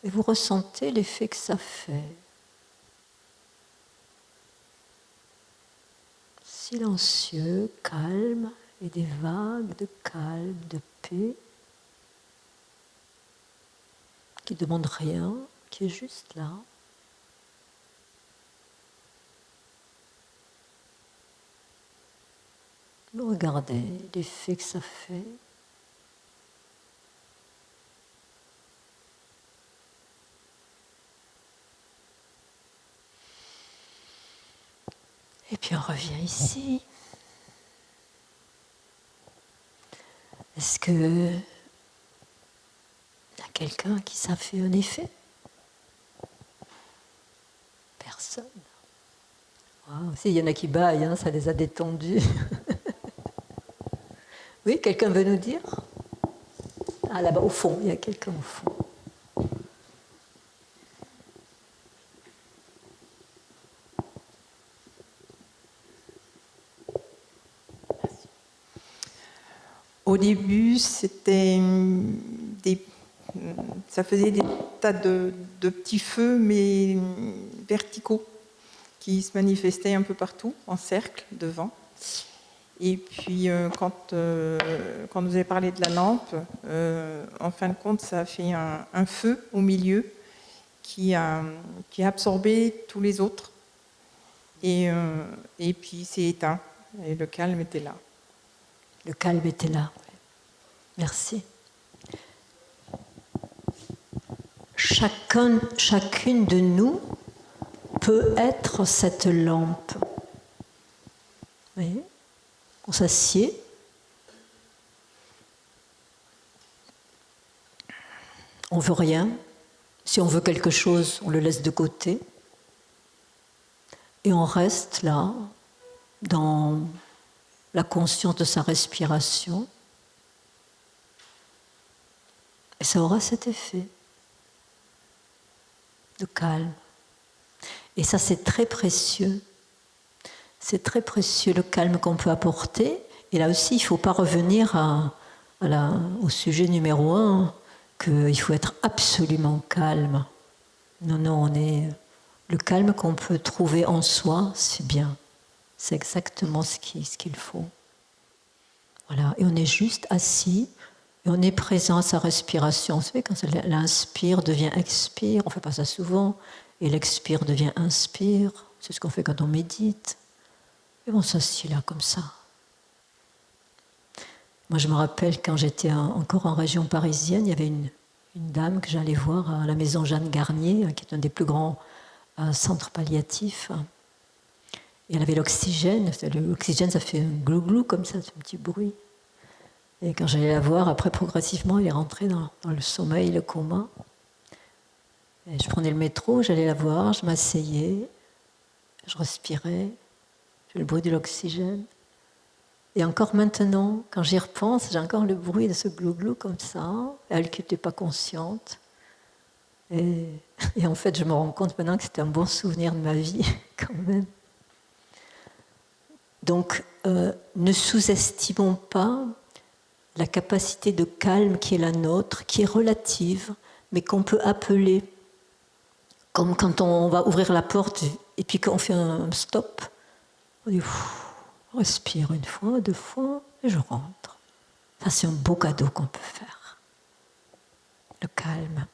Et vous ressentez l'effet que ça fait. Silencieux, calme, et des vagues de calme, de paix, qui ne demandent rien, qui est juste là. Vous regardez l'effet que ça fait. Et puis on revient ici. Est-ce que y a quelqu'un qui ça fait un effet? Personne. Wow. Si, il y en a qui baillent, hein, ça les a détendus. Oui, quelqu'un veut nous dire? Ah, là-bas, au fond, il y a quelqu'un au fond. Au début, ça faisait des tas de petits feux, mais verticaux, qui se manifestaient un peu partout, en cercle, devant. Et puis, quand vous avez parlé de la lampe, en fin de compte, ça a fait un feu au milieu qui a absorbé tous les autres. Et puis, c'est éteint. Et le calme était là. Le calme était là. Merci. Chacune de nous peut être cette lampe. Oui. On s'assied. On veut rien. Si on veut quelque chose, on le laisse de côté. Et on reste là, dans la conscience de sa respiration. Et ça aura cet effet de calme. Et ça, c'est très précieux. C'est très précieux le calme qu'on peut apporter. Et là aussi, il ne faut pas revenir au sujet numéro 1, qu'il faut être absolument calme. Non, le calme qu'on peut trouver en soi, c'est bien. C'est exactement ce qu'il faut. Voilà. Et on est juste assis et on est présent à sa respiration. Vous savez, quand l'inspire devient expire, on ne fait pas ça souvent, et l'expire devient inspire. C'est ce qu'on fait quand on médite. Et on s'assied là comme ça. Moi, je me rappelle quand j'étais encore en région parisienne, il y avait une dame que j'allais voir à la maison Jeanne Garnier, qui est un des plus grands centres palliatifs. Et elle avait l'oxygène. L'oxygène, ça fait un glou-glou comme ça, c'est un petit bruit. Et quand j'allais la voir, après, progressivement, elle est rentrée dans le sommeil, le coma. Et je prenais le métro, j'allais la voir, je m'asseyais, je respirais. Le bruit de l'oxygène. Et encore maintenant, quand j'y repense, j'ai encore le bruit de ce glou-glou comme ça, elle qui n'était pas consciente. Et en fait, je me rends compte maintenant que c'était un bon souvenir de ma vie, quand même. Donc, ne sous-estimons pas la capacité de calme qui est la nôtre, qui est relative, mais qu'on peut appeler, comme quand on va ouvrir la porte et puis qu'on fait un stop. On dit, respire une fois, 2 fois, et je rentre. Ça, c'est un beau cadeau qu'on peut faire. Le calme.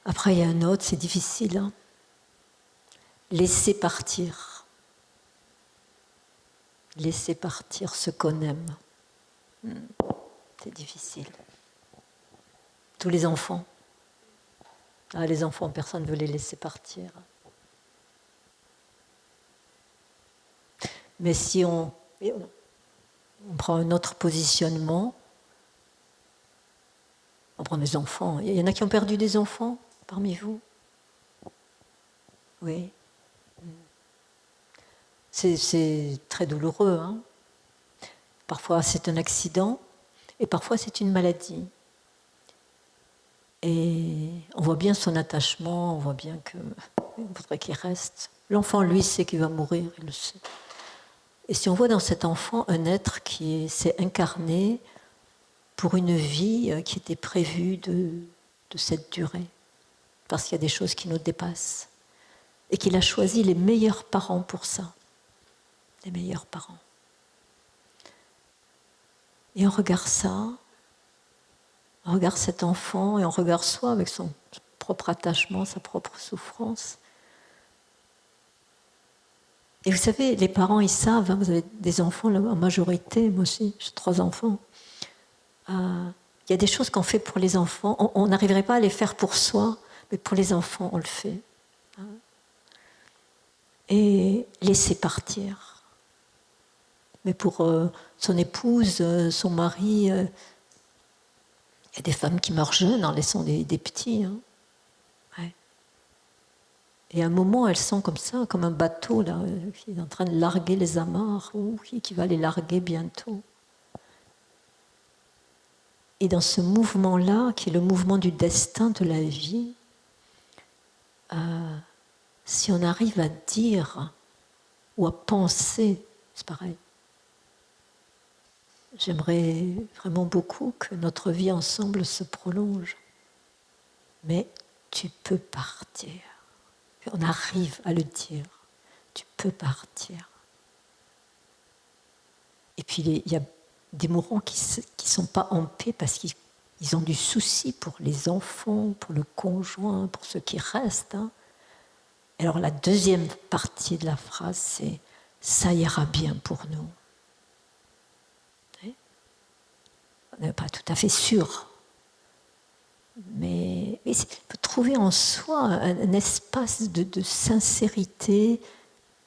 Après, il y a un autre, c'est difficile. Hein. Laisser partir. Laisser partir ce qu'on aime. C'est difficile. Tous les enfants. Ah, les enfants, personne ne veut les laisser partir. Mais si on prend un autre positionnement, on prend des enfants. Il y en a qui ont perdu des enfants parmi vous? Oui. C'est très douloureux. Hein. Parfois, c'est un accident. Et parfois, c'est une maladie. Et on voit bien son attachement, on voit bien qu'il voudrait qu'il reste. L'enfant, lui, sait qu'il va mourir, il le sait. Et si on voit dans cet enfant un être qui s'est incarné pour une vie qui était prévue de cette durée, parce qu'il y a des choses qui nous dépassent, et qu'il a choisi les meilleurs parents pour ça, les meilleurs parents. Et on regarde ça, on regarde cet enfant et on regarde soi avec son propre attachement, sa propre souffrance. Et vous savez, les parents, ils savent, hein, vous avez des enfants, là, en majorité, moi aussi, j'ai 3 enfants. Il y a des choses qu'on fait pour les enfants, on n'arriverait pas à les faire pour soi, mais pour les enfants, on le fait. Et laisser partir. Mais pour son épouse, son mari, il y a des femmes qui meurent jeunes en laissant des petits. Hein. Ouais. Et à un moment, elles sont comme ça, comme un bateau là, qui est en train de larguer les amarres, ou qui va les larguer bientôt. Et dans ce mouvement-là, qui est le mouvement du destin de la vie, si on arrive à dire ou à penser, c'est pareil. J'aimerais vraiment beaucoup que notre vie ensemble se prolonge. Mais tu peux partir. On arrive à le dire. Tu peux partir. Et puis il y a des mourants qui ne sont pas en paix parce qu'ils ont du souci pour les enfants, pour le conjoint, pour ceux qui restent. Hein. Alors la deuxième partie de la phrase, c'est « ça ira bien pour nous ». On n'est pas tout à fait sûr. Mais on peut trouver en soi un espace de sincérité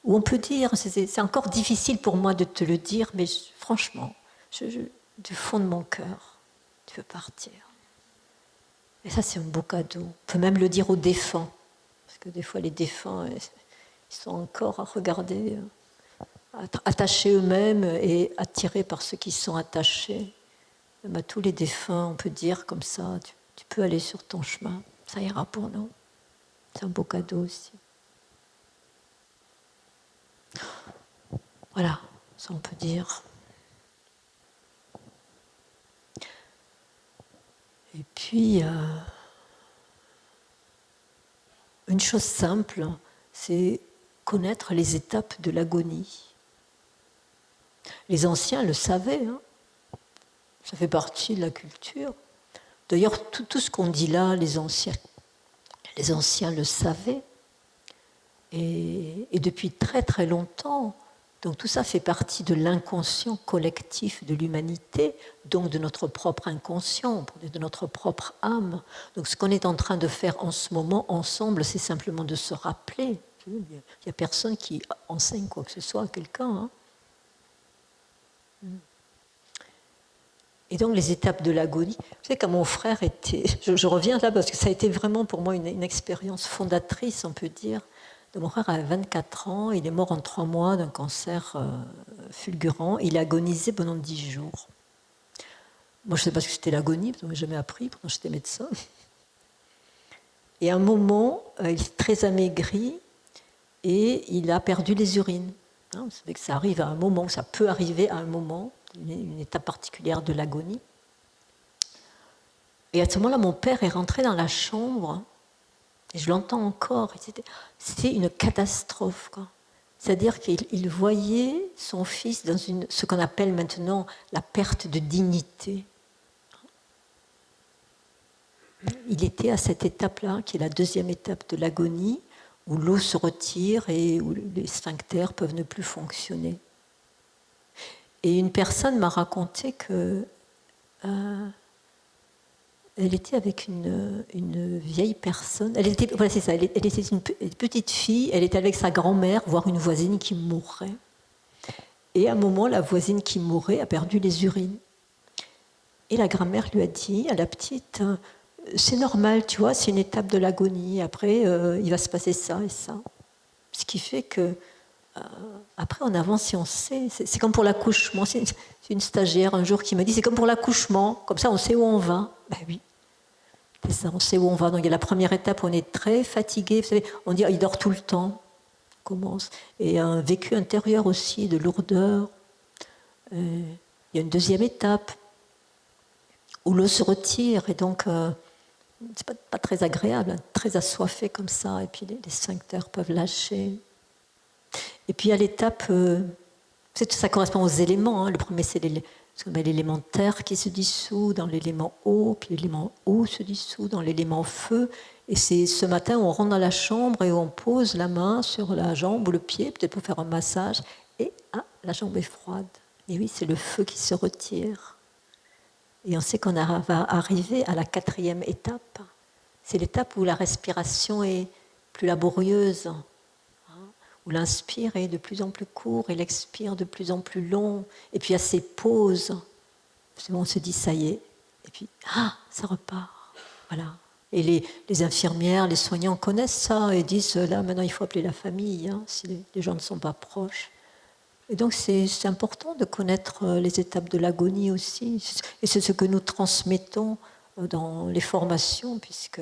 où on peut dire, c'est encore difficile pour moi de te le dire, mais franchement, du fond de mon cœur, tu veux partir. Et ça, c'est un beau cadeau. On peut même le dire aux défunts, parce que des fois, les défunts, ils sont encore à regarder, attachés eux-mêmes et attirés par ceux qui sont attachés. Même à tous les défunts, on peut dire comme ça, tu peux aller sur ton chemin, ça ira pour nous. C'est un beau cadeau aussi. Voilà, ça on peut dire. Et puis, une chose simple, c'est connaître les étapes de l'agonie. Les anciens le savaient, hein. Ça fait partie de la culture. D'ailleurs, tout ce qu'on dit là, les anciens le savaient. Et depuis très très longtemps, donc tout ça fait partie de l'inconscient collectif de l'humanité, donc de notre propre inconscient, de notre propre âme. Donc ce qu'on est en train de faire en ce moment ensemble, c'est simplement de se rappeler. Il n'y a personne qui enseigne quoi que ce soit à quelqu'un. Hein. Et donc les étapes de l'agonie. Vous savez, quand mon frère était... Je reviens là parce que ça a été vraiment pour moi une expérience fondatrice, on peut dire. Donc, mon frère avait 24 ans, il est mort en 3 mois d'un cancer fulgurant. Il a agonisé pendant 10 jours. Moi, je ne sais pas ce que c'était l'agonie, parce que je n'ai jamais appris, pourtant j'étais médecin. Et à un moment, il est très amaigri et il a perdu les urines. Vous savez que ça arrive à un moment, ça peut arriver à un moment, une étape particulière de l'agonie. Et à ce moment-là, mon père est rentré dans la chambre, et je l'entends encore, c'était une catastrophe, quoi. C'est-à-dire qu'il voyait son fils dans ce qu'on appelle maintenant la perte de dignité. Il était à cette étape-là, qui est la deuxième étape de l'agonie, où l'eau se retire et où les sphincters peuvent ne plus fonctionner. Et une personne m'a raconté que elle était avec une vieille personne. Voilà, c'est ça. Elle était une petite fille. Elle était avec sa grand-mère, voire une voisine qui mourait. Et à un moment, la voisine qui mourait a perdu les urines. Et la grand-mère lui a dit à la petite, c'est normal, tu vois, c'est une étape de l'agonie. Après, il va se passer ça et ça. Ce qui fait que après, on avance si on sait. C'est comme pour l'accouchement. C'est une stagiaire un jour qui me dit, c'est comme pour l'accouchement, comme ça on sait où on va. Ben oui, c'est ça, on sait où on va. Donc il y a la première étape, on est très fatigué. Vous savez, on dit, il dort tout le temps. On commence. Et un vécu intérieur aussi, de lourdeur. Il y a une deuxième étape où l'eau se retire et donc c'est pas très agréable, hein, très assoiffé comme ça, et puis les sphincters peuvent lâcher. Et puis il y a l'étape, ça correspond aux éléments, hein. Le premier c'est ce qu'on appelle l'élément terre qui se dissout dans l'élément eau, puis l'élément eau se dissout dans l'élément feu, et c'est ce matin on rentre dans la chambre et on pose la main sur la jambe ou le pied, peut-être pour faire un massage, et la jambe est froide. Et oui, c'est le feu qui se retire. Et on sait qu'on va arriver à la 4e étape. C'est l'étape où la respiration est plus laborieuse, hein, où l'inspire est de plus en plus court et l'expire de plus en plus long. Et puis il y a ces pauses. On se dit ça y est. Et puis, ça repart. Voilà. Et les infirmières, les soignants connaissent ça et disent, là maintenant il faut appeler la famille, hein, si les gens ne sont pas proches. Et donc c'est important de connaître les étapes de l'agonie aussi. Et c'est ce que nous transmettons dans les formations, puisque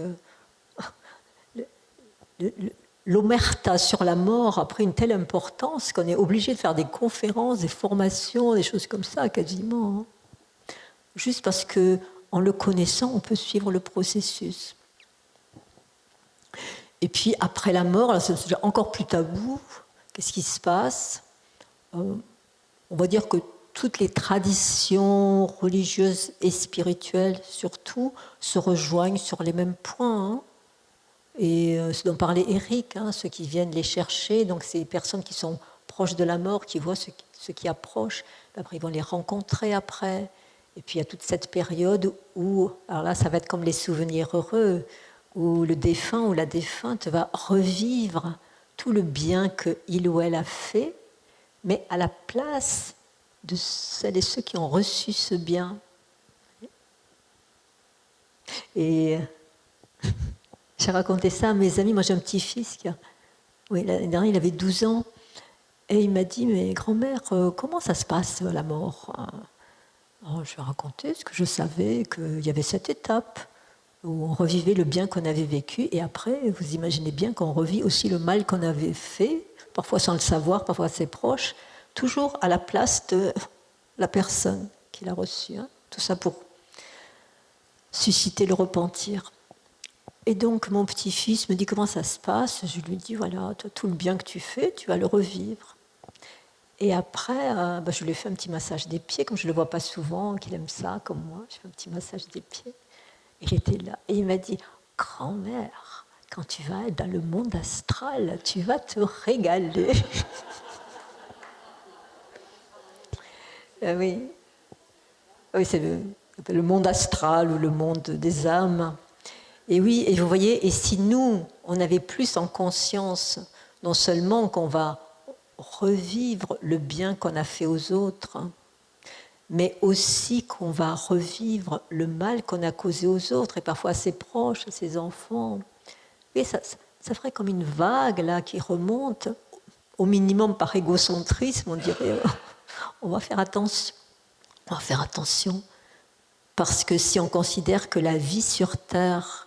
l'omerta sur la mort a pris une telle importance qu'on est obligé de faire des conférences, des formations, des choses comme ça quasiment. Hein. Juste parce qu'en le connaissant, on peut suivre le processus. Et puis après la mort, là, c'est encore plus tabou. Qu'est-ce qui se passe ? On va dire que toutes les traditions religieuses et spirituelles, surtout, se rejoignent sur les mêmes points. Hein. Et ce dont parlait Eric, hein, ceux qui viennent les chercher, donc ces personnes qui sont proches de la mort, qui voient ce qui approche, après ils vont les rencontrer après. Et puis il y a toute cette période où, alors là ça va être comme les souvenirs heureux, où le défunt ou la défunte va revivre tout le bien qu'il ou elle a fait, mais à la place de celles et ceux qui ont reçu ce bien. Et j'ai raconté ça à mes amis. Moi, j'ai un petit-fils l'année dernière, il avait 12 ans. Et il m'a dit, mais grand-mère, comment ça se passe, la mort ? Alors, je lui ai raconté ce que je savais, qu'il y avait cette étape où on revivait le bien qu'on avait vécu. Et après, vous imaginez bien qu'on revit aussi le mal qu'on avait fait, parfois sans le savoir, parfois assez proche, toujours à la place de la personne qui l'a reçu. Hein. Tout ça pour susciter le repentir. Et donc mon petit-fils me dit comment ça se passe. Je lui dis voilà, toi, tout le bien que tu fais, tu vas le revivre. Et après, je lui ai fait un petit massage des pieds, comme je ne le vois pas souvent, qu'il aime ça, comme moi. Je fais un petit massage des pieds. Et il était là. Et il m'a dit, grand-mère, quand tu vas être dans le monde astral, tu vas te régaler. Oui, c'est le monde astral ou le monde des âmes. Et oui, et vous voyez, et si nous, on avait plus en conscience, non seulement qu'on va revivre le bien qu'on a fait aux autres, mais aussi qu'on va revivre le mal qu'on a causé aux autres, et parfois à ses proches, à ses enfants. Et ça ferait comme une vague là qui remonte, au minimum par égocentrisme, on dirait, on va faire attention. On va faire attention, parce que si on considère que la vie sur Terre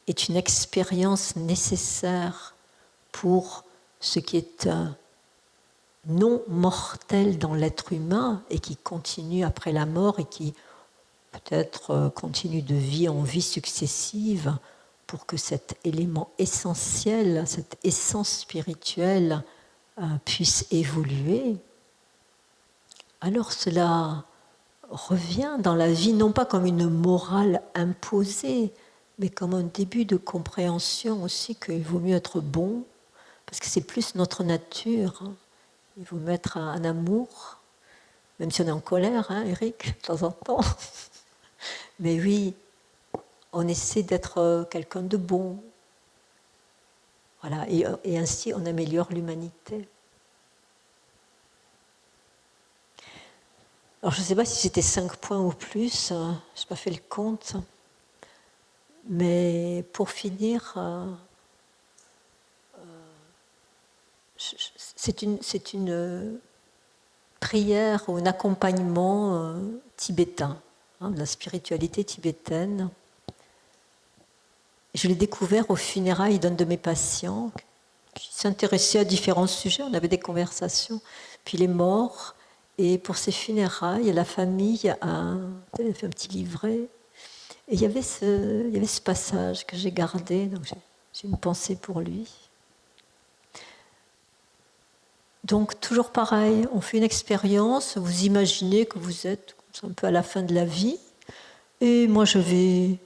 est une expérience nécessaire pour ce qui est non mortel dans l'être humain et qui continue après la mort et qui peut-être continue de vie en vie successive pour que cet élément essentiel, cette essence spirituelle puisse évoluer, alors cela revient dans la vie non pas comme une morale imposée, mais comme un début de compréhension aussi qu'il vaut mieux être bon, parce que c'est plus notre nature. Il vaut mieux être un amour, même si on est en colère, hein, Eric, de temps en temps. Mais oui, on essaie d'être quelqu'un de bon. Voilà, et ainsi on améliore l'humanité. Alors je ne sais pas si c'était 5 points ou plus, je n'ai pas fait le compte. Mais pour finir, c'est une prière ou un accompagnement tibétain, hein, de la spiritualité tibétaine. Je l'ai découvert aux funérailles d'un de mes patients qui s'intéressait à différents sujets. On avait des conversations. Puis il est mort. Et pour ses funérailles, la famille a fait un petit livret. Et il y avait ce passage que j'ai gardé. Donc j'ai une pensée pour lui. Donc toujours pareil, on fait une expérience. Vous imaginez que vous êtes un peu à la fin de la vie. Et moi, je vais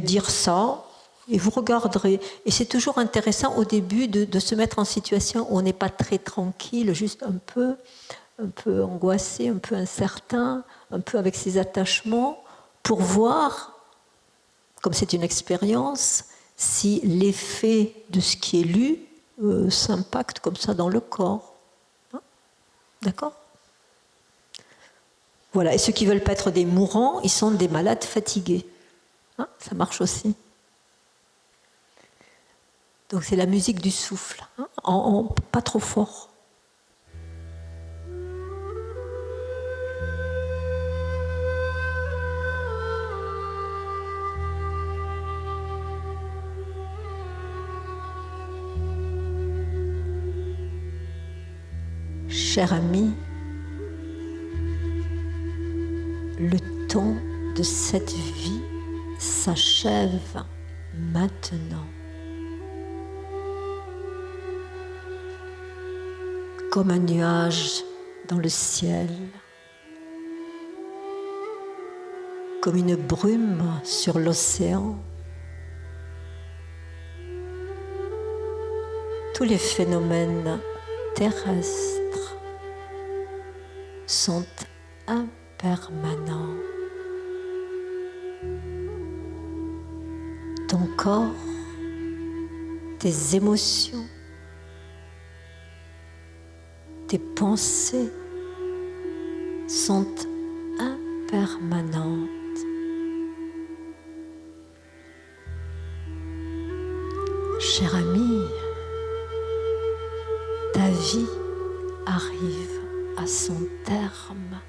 dire ça, et vous regarderez. Et c'est toujours intéressant au début de se mettre en situation où on n'est pas très tranquille, juste un peu angoissé, un peu incertain, un peu avec ses attachements, pour voir, comme c'est une expérience, si l'effet de ce qui est lu s'impacte comme ça dans le corps. Hein? D'accord ? Voilà, et ceux qui ne veulent pas être des mourants, ils sont des malades fatigués. Hein, ça marche aussi. Donc c'est la musique du souffle, hein, pas trop fort. Cher ami, le temps de cette vie s'achève maintenant. Comme un nuage dans le ciel, comme une brume sur l'océan, tous les phénomènes terrestres sont impermanents. Ton corps, tes émotions, tes pensées sont impermanentes. Cher ami, ta vie arrive à son terme.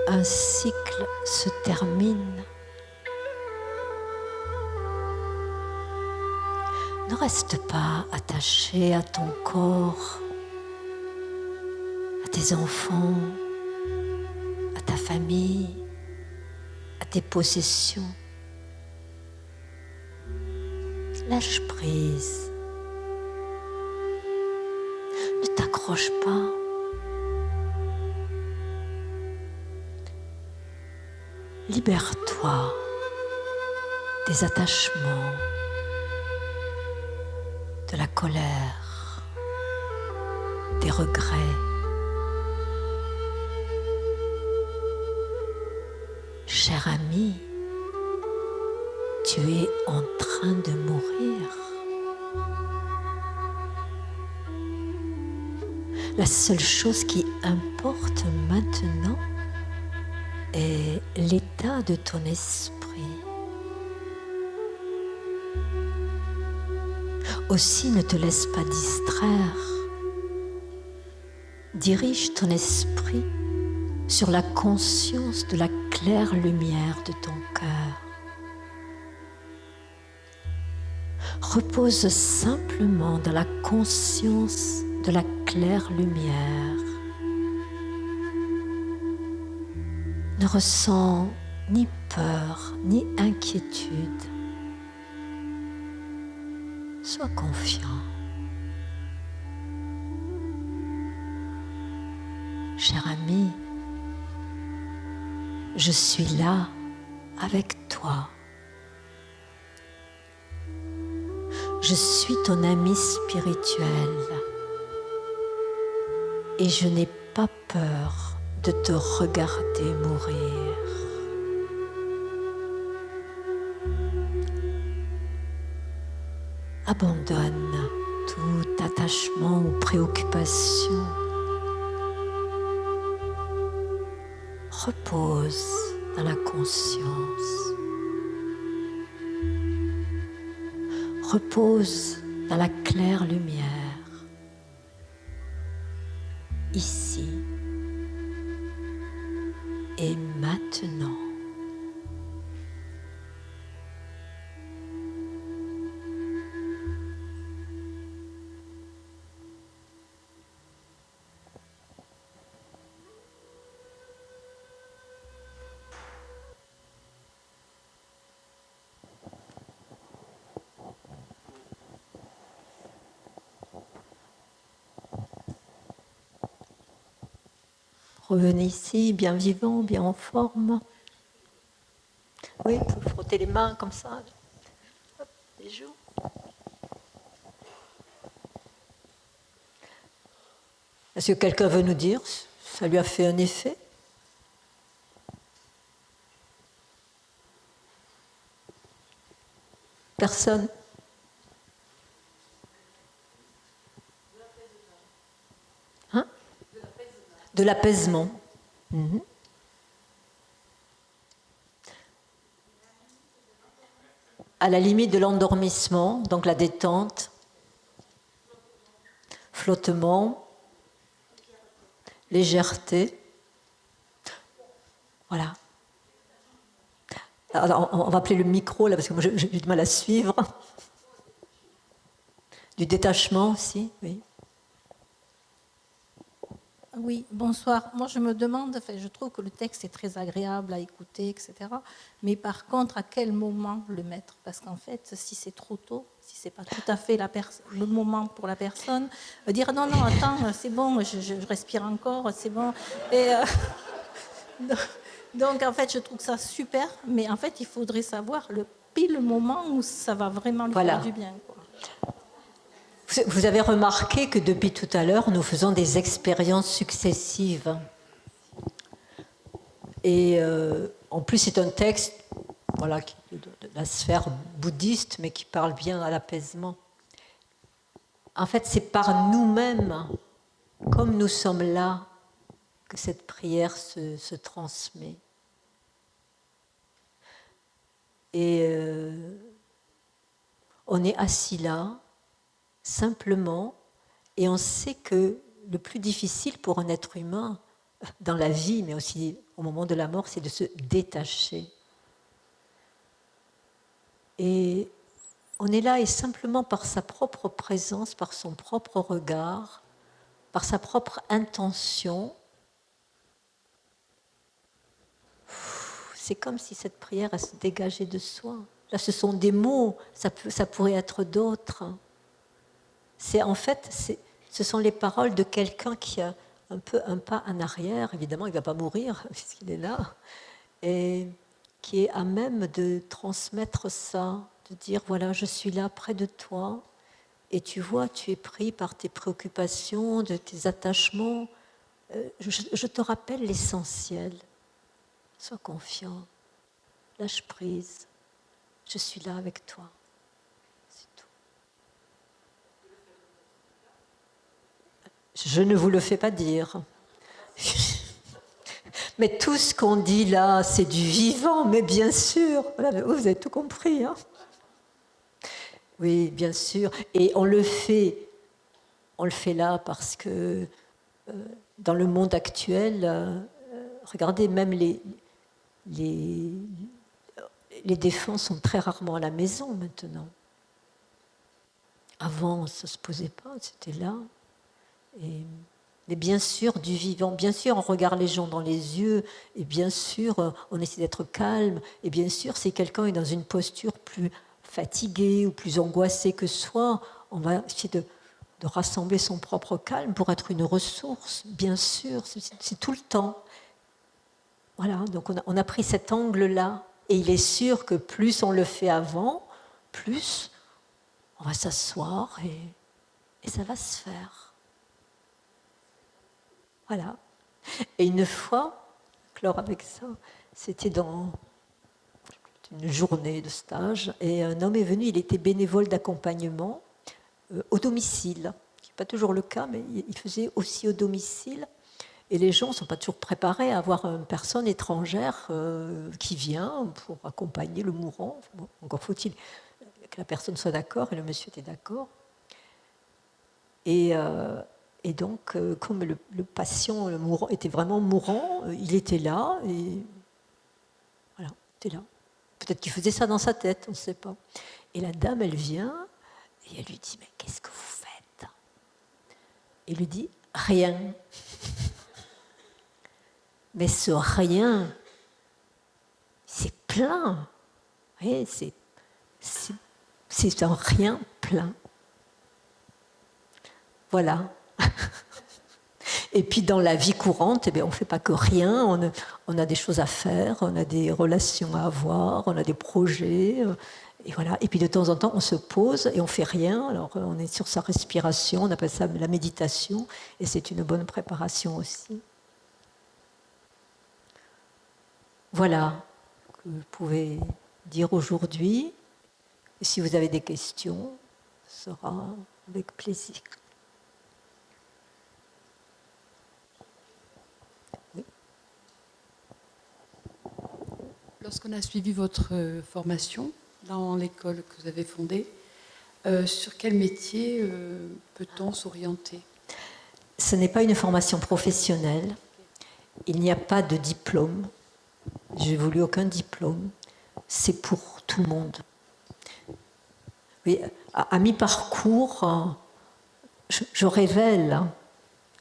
Un cycle se termine. Ne reste pas attaché à ton corps, à tes enfants, à ta famille, à tes possessions. Lâche prise. Ne t'accroche pas. Libère-toi des attachements, de la colère, des regrets. Cher ami, tu es en train de mourir. La seule chose qui importe maintenant est l'état de ton esprit. Aussi, ne te laisse pas distraire. Dirige ton esprit sur la conscience de la claire lumière de ton cœur. Repose simplement dans la conscience de la claire lumière. Ne ressens ni peur ni inquiétude. Sois confiant. Cher ami, je suis là avec toi. Je suis ton ami spirituel et je n'ai pas peur de te regarder mourir. Abandonne tout attachement ou préoccupation. Repose dans la conscience. repose dans la claire lumière, ici et maintenant. Revenez ici, bien vivant, bien en forme. Oui, vous pouvez frotter les mains comme ça. Hop, les joues. Est-ce que quelqu'un veut nous dire si ça lui a fait un effet? Personne? Hein? De l'apaisement. Mhm. À la limite de l'endormissement, donc la détente, flottement, légèreté. Voilà. Alors, on va appeler le micro là parce que moi j'ai du mal à suivre. Du détachement aussi, oui. Oui, bonsoir. Moi, je me demande, enfin, je trouve que le texte est très agréable à écouter, etc. Mais par contre, à quel moment le mettre? Parce qu'en fait, si c'est trop tôt, si c'est pas tout à fait le moment pour la personne, dire non, non, attends, c'est bon, je respire encore, c'est bon. Et donc, en fait, je trouve ça super, mais en fait, il faudrait savoir le pile moment où ça va vraiment lui faire du bien, quoi. Vous avez remarqué que depuis tout à l'heure, nous faisons des expériences successives. Et en plus, c'est un texte voilà, de la sphère bouddhiste, mais qui parle bien à l'apaisement. En fait, c'est par nous-mêmes, comme nous sommes là, que cette prière se transmet. Et on est assis là, simplement, et on sait que le plus difficile pour un être humain, dans la vie, mais aussi au moment de la mort, c'est de se détacher. Et on est là, et simplement par sa propre présence, par son propre regard, par sa propre intention, c'est comme si cette prière, elle se dégageait de soi. Là, ce sont des mots, ça pourrait être d'autres. En fait, ce sont les paroles de quelqu'un qui a un peu un pas en arrière. Évidemment, il ne va pas mourir puisqu'il est là. Et qui est à même de transmettre ça, de dire, voilà, je suis là près de toi. Et tu vois, tu es pris par tes préoccupations, de tes attachements. Je te rappelle l'essentiel. Sois confiant. Lâche prise. Je suis là avec toi. Je ne vous le fais pas dire. Mais tout ce qu'on dit là, c'est du vivant, mais bien sûr. Voilà, vous avez tout compris. Hein, oui, bien sûr. Et on le fait là parce que dans le monde actuel, regardez, même les défunts sont très rarement à la maison maintenant. Avant, ça ne se posait pas, c'était là. Mais bien sûr, du vivant, bien sûr, on regarde les gens dans les yeux, et bien sûr, on essaie d'être calme, et bien sûr, si quelqu'un est dans une posture plus fatiguée ou plus angoissée que soi, on va essayer de rassembler son propre calme pour être une ressource, bien sûr, c'est tout le temps. Voilà, donc on a pris cet angle-là, et il est sûr que plus on le fait avant, plus on va s'asseoir et ça va se faire. Voilà. Et une fois, clore avec ça, c'était dans une journée de stage, et un homme est venu, il était bénévole d'accompagnement au domicile, ce n'est pas toujours le cas, mais il faisait aussi au domicile, et les gens ne sont pas toujours préparés à avoir une personne étrangère qui vient pour accompagner le mourant. Bon, encore faut-il la personne soit d'accord, et le monsieur était d'accord. Et donc, comme le patient, le mourant, était vraiment mourant, il était là, et voilà, il était là. Peut-être qu'il faisait ça dans sa tête, on ne sait pas. Et la dame, elle vient, et elle lui dit, mais qu'est-ce que vous faites? Et il lui dit, rien. Mais ce rien, c'est plein. Vous voyez, c'est un rien plein. Voilà. Et puis dans la vie courante, on ne fait pas que rien, on a des choses à faire, on a des relations à avoir, on a des projets, et voilà. Et puis de temps en temps, on se pose et on ne fait rien. Alors on est sur sa respiration, on appelle ça la méditation, et c'est une bonne préparation aussi. Voilà ce que vous pouvez dire aujourd'hui. Et si vous avez des questions, ce sera avec plaisir. Lorsqu'on a suivi votre formation dans l'école que vous avez fondée, sur quel métier peut-on s'orienter? Ce n'est pas une formation professionnelle. Il n'y a pas de diplôme. Je n'ai voulu aucun diplôme. C'est pour tout le monde. Oui, à mi-parcours, je révèle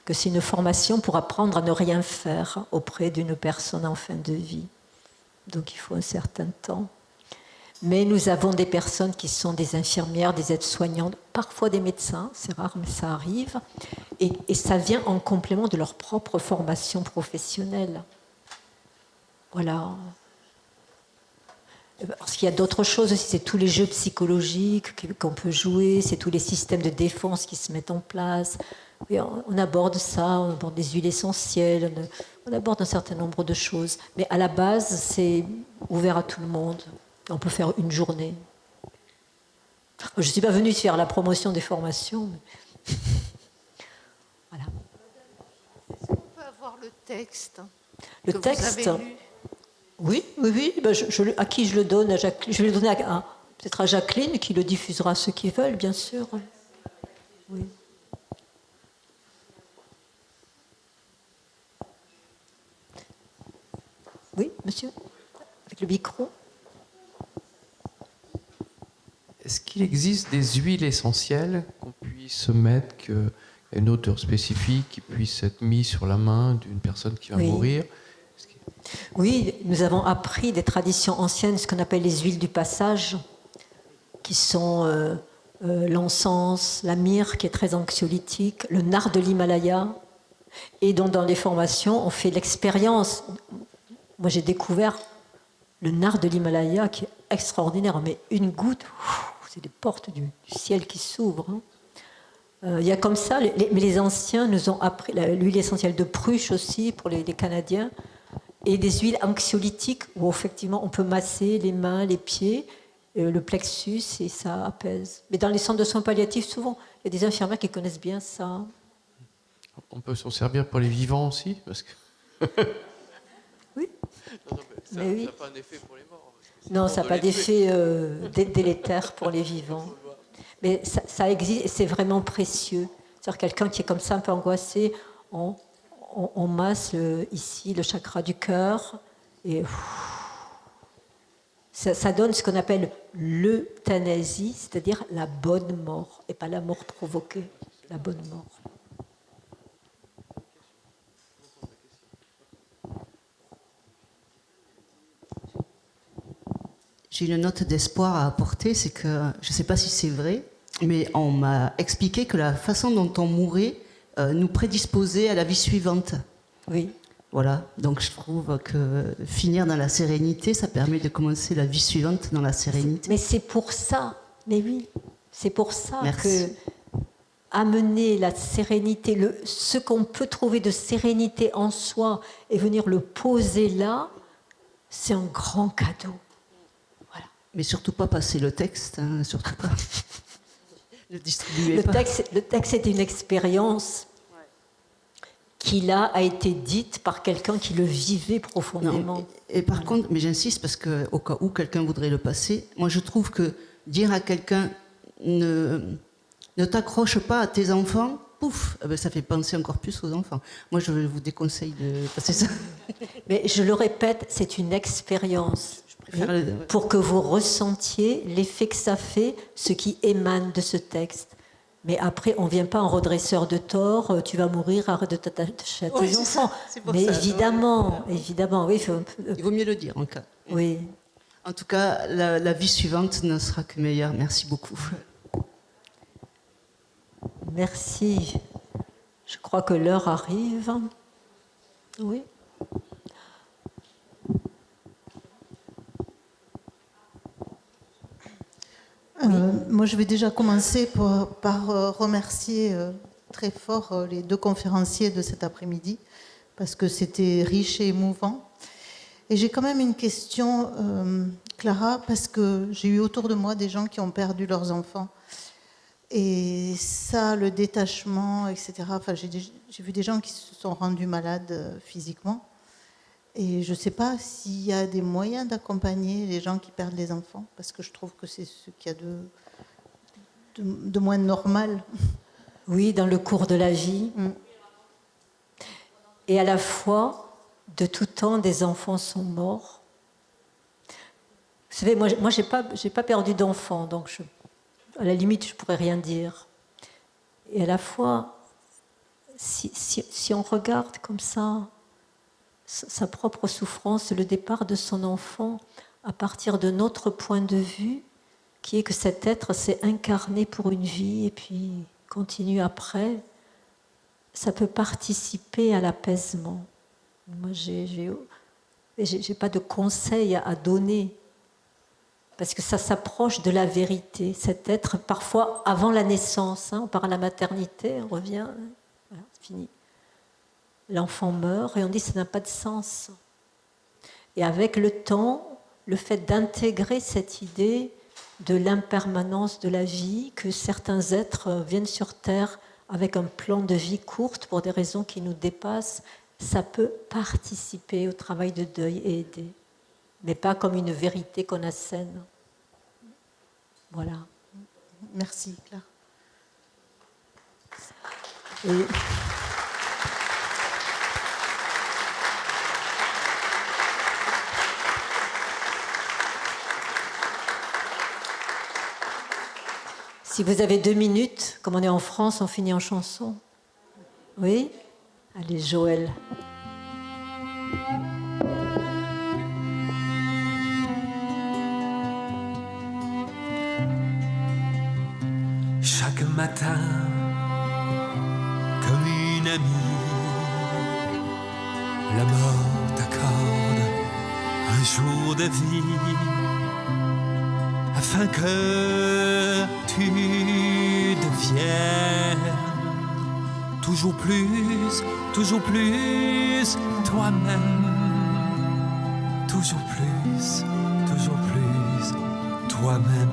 que c'est une formation pour apprendre à ne rien faire auprès d'une personne en fin de vie. Donc il faut un certain temps. Mais nous avons des personnes qui sont des infirmières, des aides-soignantes, parfois des médecins, c'est rare mais ça arrive, et ça vient en complément de leur propre formation professionnelle. Voilà. Parce qu'il y a d'autres choses aussi, c'est tous les jeux psychologiques qu'on peut jouer, c'est tous les systèmes de défense qui se mettent en place. Oui, on aborde ça, on aborde des huiles essentielles, on aborde un certain nombre de choses. Mais à la base, c'est ouvert à tout le monde. On peut faire une journée. Je ne suis pas venue faire la promotion des formations. Mais... voilà. Est-ce qu'on peut avoir le texte Le que texte, vous avez lu? Oui. Ben à qui je le donne? À Jacqueline. Je vais le donner peut-être à Jacqueline, qui le diffusera à ceux qui veulent, bien sûr. Oui. Oui, monsieur, avec le micro. Est-ce qu'il existe des huiles essentielles qu'on puisse mettre, une odeur spécifique qui puisse être mise sur la main d'une personne qui va mourir? Oui, nous avons appris des traditions anciennes, ce qu'on appelle les huiles du passage, qui sont l'encens, la myrrhe, qui est très anxiolytique, le nard de l'Himalaya, et donc dans les formations, on fait l'expérience. Moi, j'ai découvert le nard de l'Himalaya, qui est extraordinaire, mais une goutte, c'est des portes du ciel qui s'ouvrent. Il y a comme ça, mais les anciens nous ont appris l'huile essentielle de Pruche aussi, pour les Canadiens, et des huiles anxiolytiques, où effectivement on peut masser les mains, les pieds, le plexus, et ça apaise. Mais dans les centres de soins palliatifs, souvent, il y a des infirmières qui connaissent bien ça. On peut s'en servir pour les vivants aussi, parce que... Oui. Non, ça n'a pas un effet pour les morts. Non, ça n'a pas d'effet délétère pour les vivants. Mais ça existe et c'est vraiment précieux. C'est-à-dire quelqu'un qui est comme ça un peu angoissé, on masse ici le chakra du cœur et ça donne ce qu'on appelle l'euthanasie, c'est-à-dire la bonne mort, et pas la mort provoquée, la bonne mort. J'ai une note d'espoir à apporter, c'est que, je ne sais pas si c'est vrai, mais on m'a expliqué que la façon dont on mourait nous prédisposait à la vie suivante. Oui. Voilà, donc je trouve que finir dans la sérénité, ça permet de commencer la vie suivante dans la sérénité. Mais c'est pour ça, mais oui, c'est pour ça Merci. que amener la sérénité, ce qu'on peut trouver de sérénité en soi et venir le poser là, c'est un grand cadeau. Mais surtout pas passer le texte, hein, surtout pas. Ne distribuez pas. Le texte est une expérience qui là a été dite par quelqu'un qui le vivait profondément. Non, et par contre, mais j'insiste parce qu'au cas où quelqu'un voudrait le passer, moi je trouve que dire à quelqu'un ne t'accroche pas à tes enfants, pouf, eh ben, ça fait penser encore plus aux enfants. Moi, je vous déconseille de passer ça. Mais je le répète, c'est une expérience. Pour que vous ressentiez l'effet que ça fait, ce qui émane de ce texte. Mais après, on ne vient pas en redresseur de tort, tu vas mourir, arrête de t'attacher à tes enfants. Mais ça, évidemment, oui. Il vaut mieux le dire en cas. Oui. En tout cas, la vie suivante ne sera que meilleure. Merci beaucoup. Merci. Je crois que l'heure arrive. Oui. Moi, je vais déjà commencer par remercier très fort les deux conférenciers de cet après-midi, parce que c'était riche et émouvant. Et j'ai quand même une question, Clara, parce que j'ai eu autour de moi des gens qui ont perdu leurs enfants. Et ça, le détachement, etc. Enfin, j'ai vu des gens qui se sont rendus malades physiquement. Et je ne sais pas s'il y a des moyens d'accompagner les gens qui perdent les enfants, parce que je trouve que c'est ce qu'il y a de moins normal. Oui, dans le cours de la vie. Et à la fois, de tout temps, des enfants sont morts. Vous savez, moi j'ai pas perdu d'enfants, donc à la limite, je ne pourrais rien dire. Et à la fois, si on regarde comme ça sa propre souffrance, le départ de son enfant, à partir de notre point de vue, qui est que cet être s'est incarné pour une vie et puis continue après, ça peut participer à l'apaisement. Moi, j'ai pas de conseils à donner, parce que ça s'approche de la vérité. Cet être, parfois avant la naissance, on part à la maternité, on revient, voilà, c'est fini. L'enfant meurt et on dit que ça n'a pas de sens. Et avec le temps, le fait d'intégrer cette idée de l'impermanence de la vie, que certains êtres viennent sur Terre avec un plan de vie courte pour des raisons qui nous dépassent, ça peut participer au travail de deuil et aider. Mais pas comme une vérité qu'on assène. Voilà. Merci, Claire. Et... Si vous avez 2 minutes, comme on est en France, on finit en chanson. Oui ? Allez, Joël. Chaque matin, comme une amie, la mort t'accorde un jour de vie, afin que tu deviennes toujours plus toi-même, toujours plus toi-même.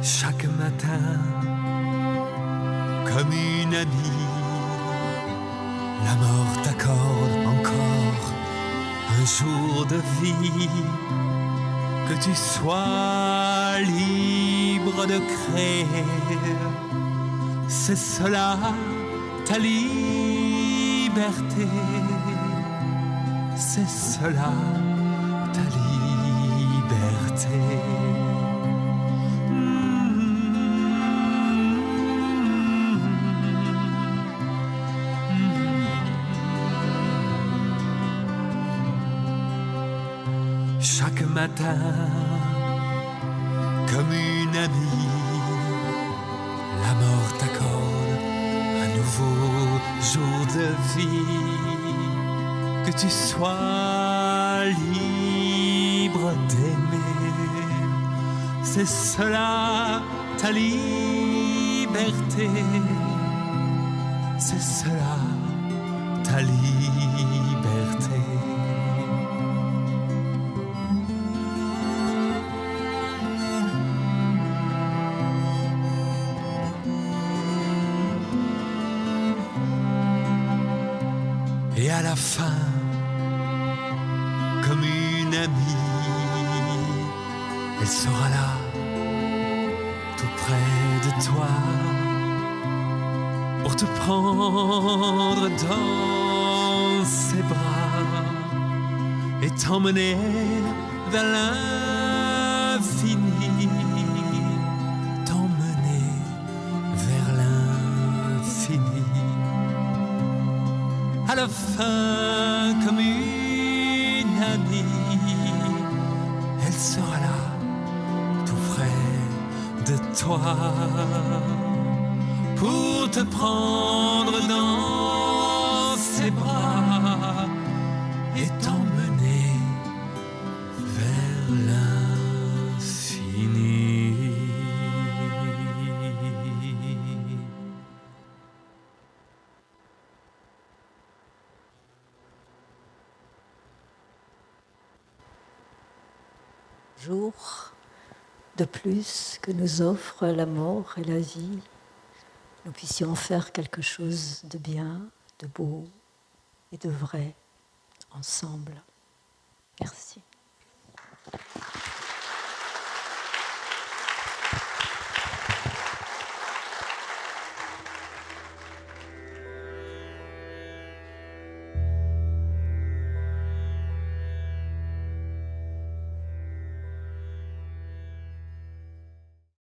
Chaque matin, comme une amie, la mort t'accorde encore un jour de vie, que tu sois libre de créer, c'est cela ta liberté, c'est cela ta liberté. Chaque matin, comme une amie, la mort t'accorde un nouveau jour de vie, que tu sois libre d'aimer, c'est cela ta liberté, c'est cela ta liberté. Et à la fin, comme une amie, elle sera là, tout près de toi, pour te prendre dans ses bras et t'emmener vers l'infini, t'emmener vers l'infini. À la fin, comme une amie, elle sera là, tout près de toi, pour te prendre dans ses bras et t'emmener vers l'infini. Jour de plus que nous offre la mort et la vie, nous puissions faire quelque chose de bien, de beau et de vrai ensemble. Merci.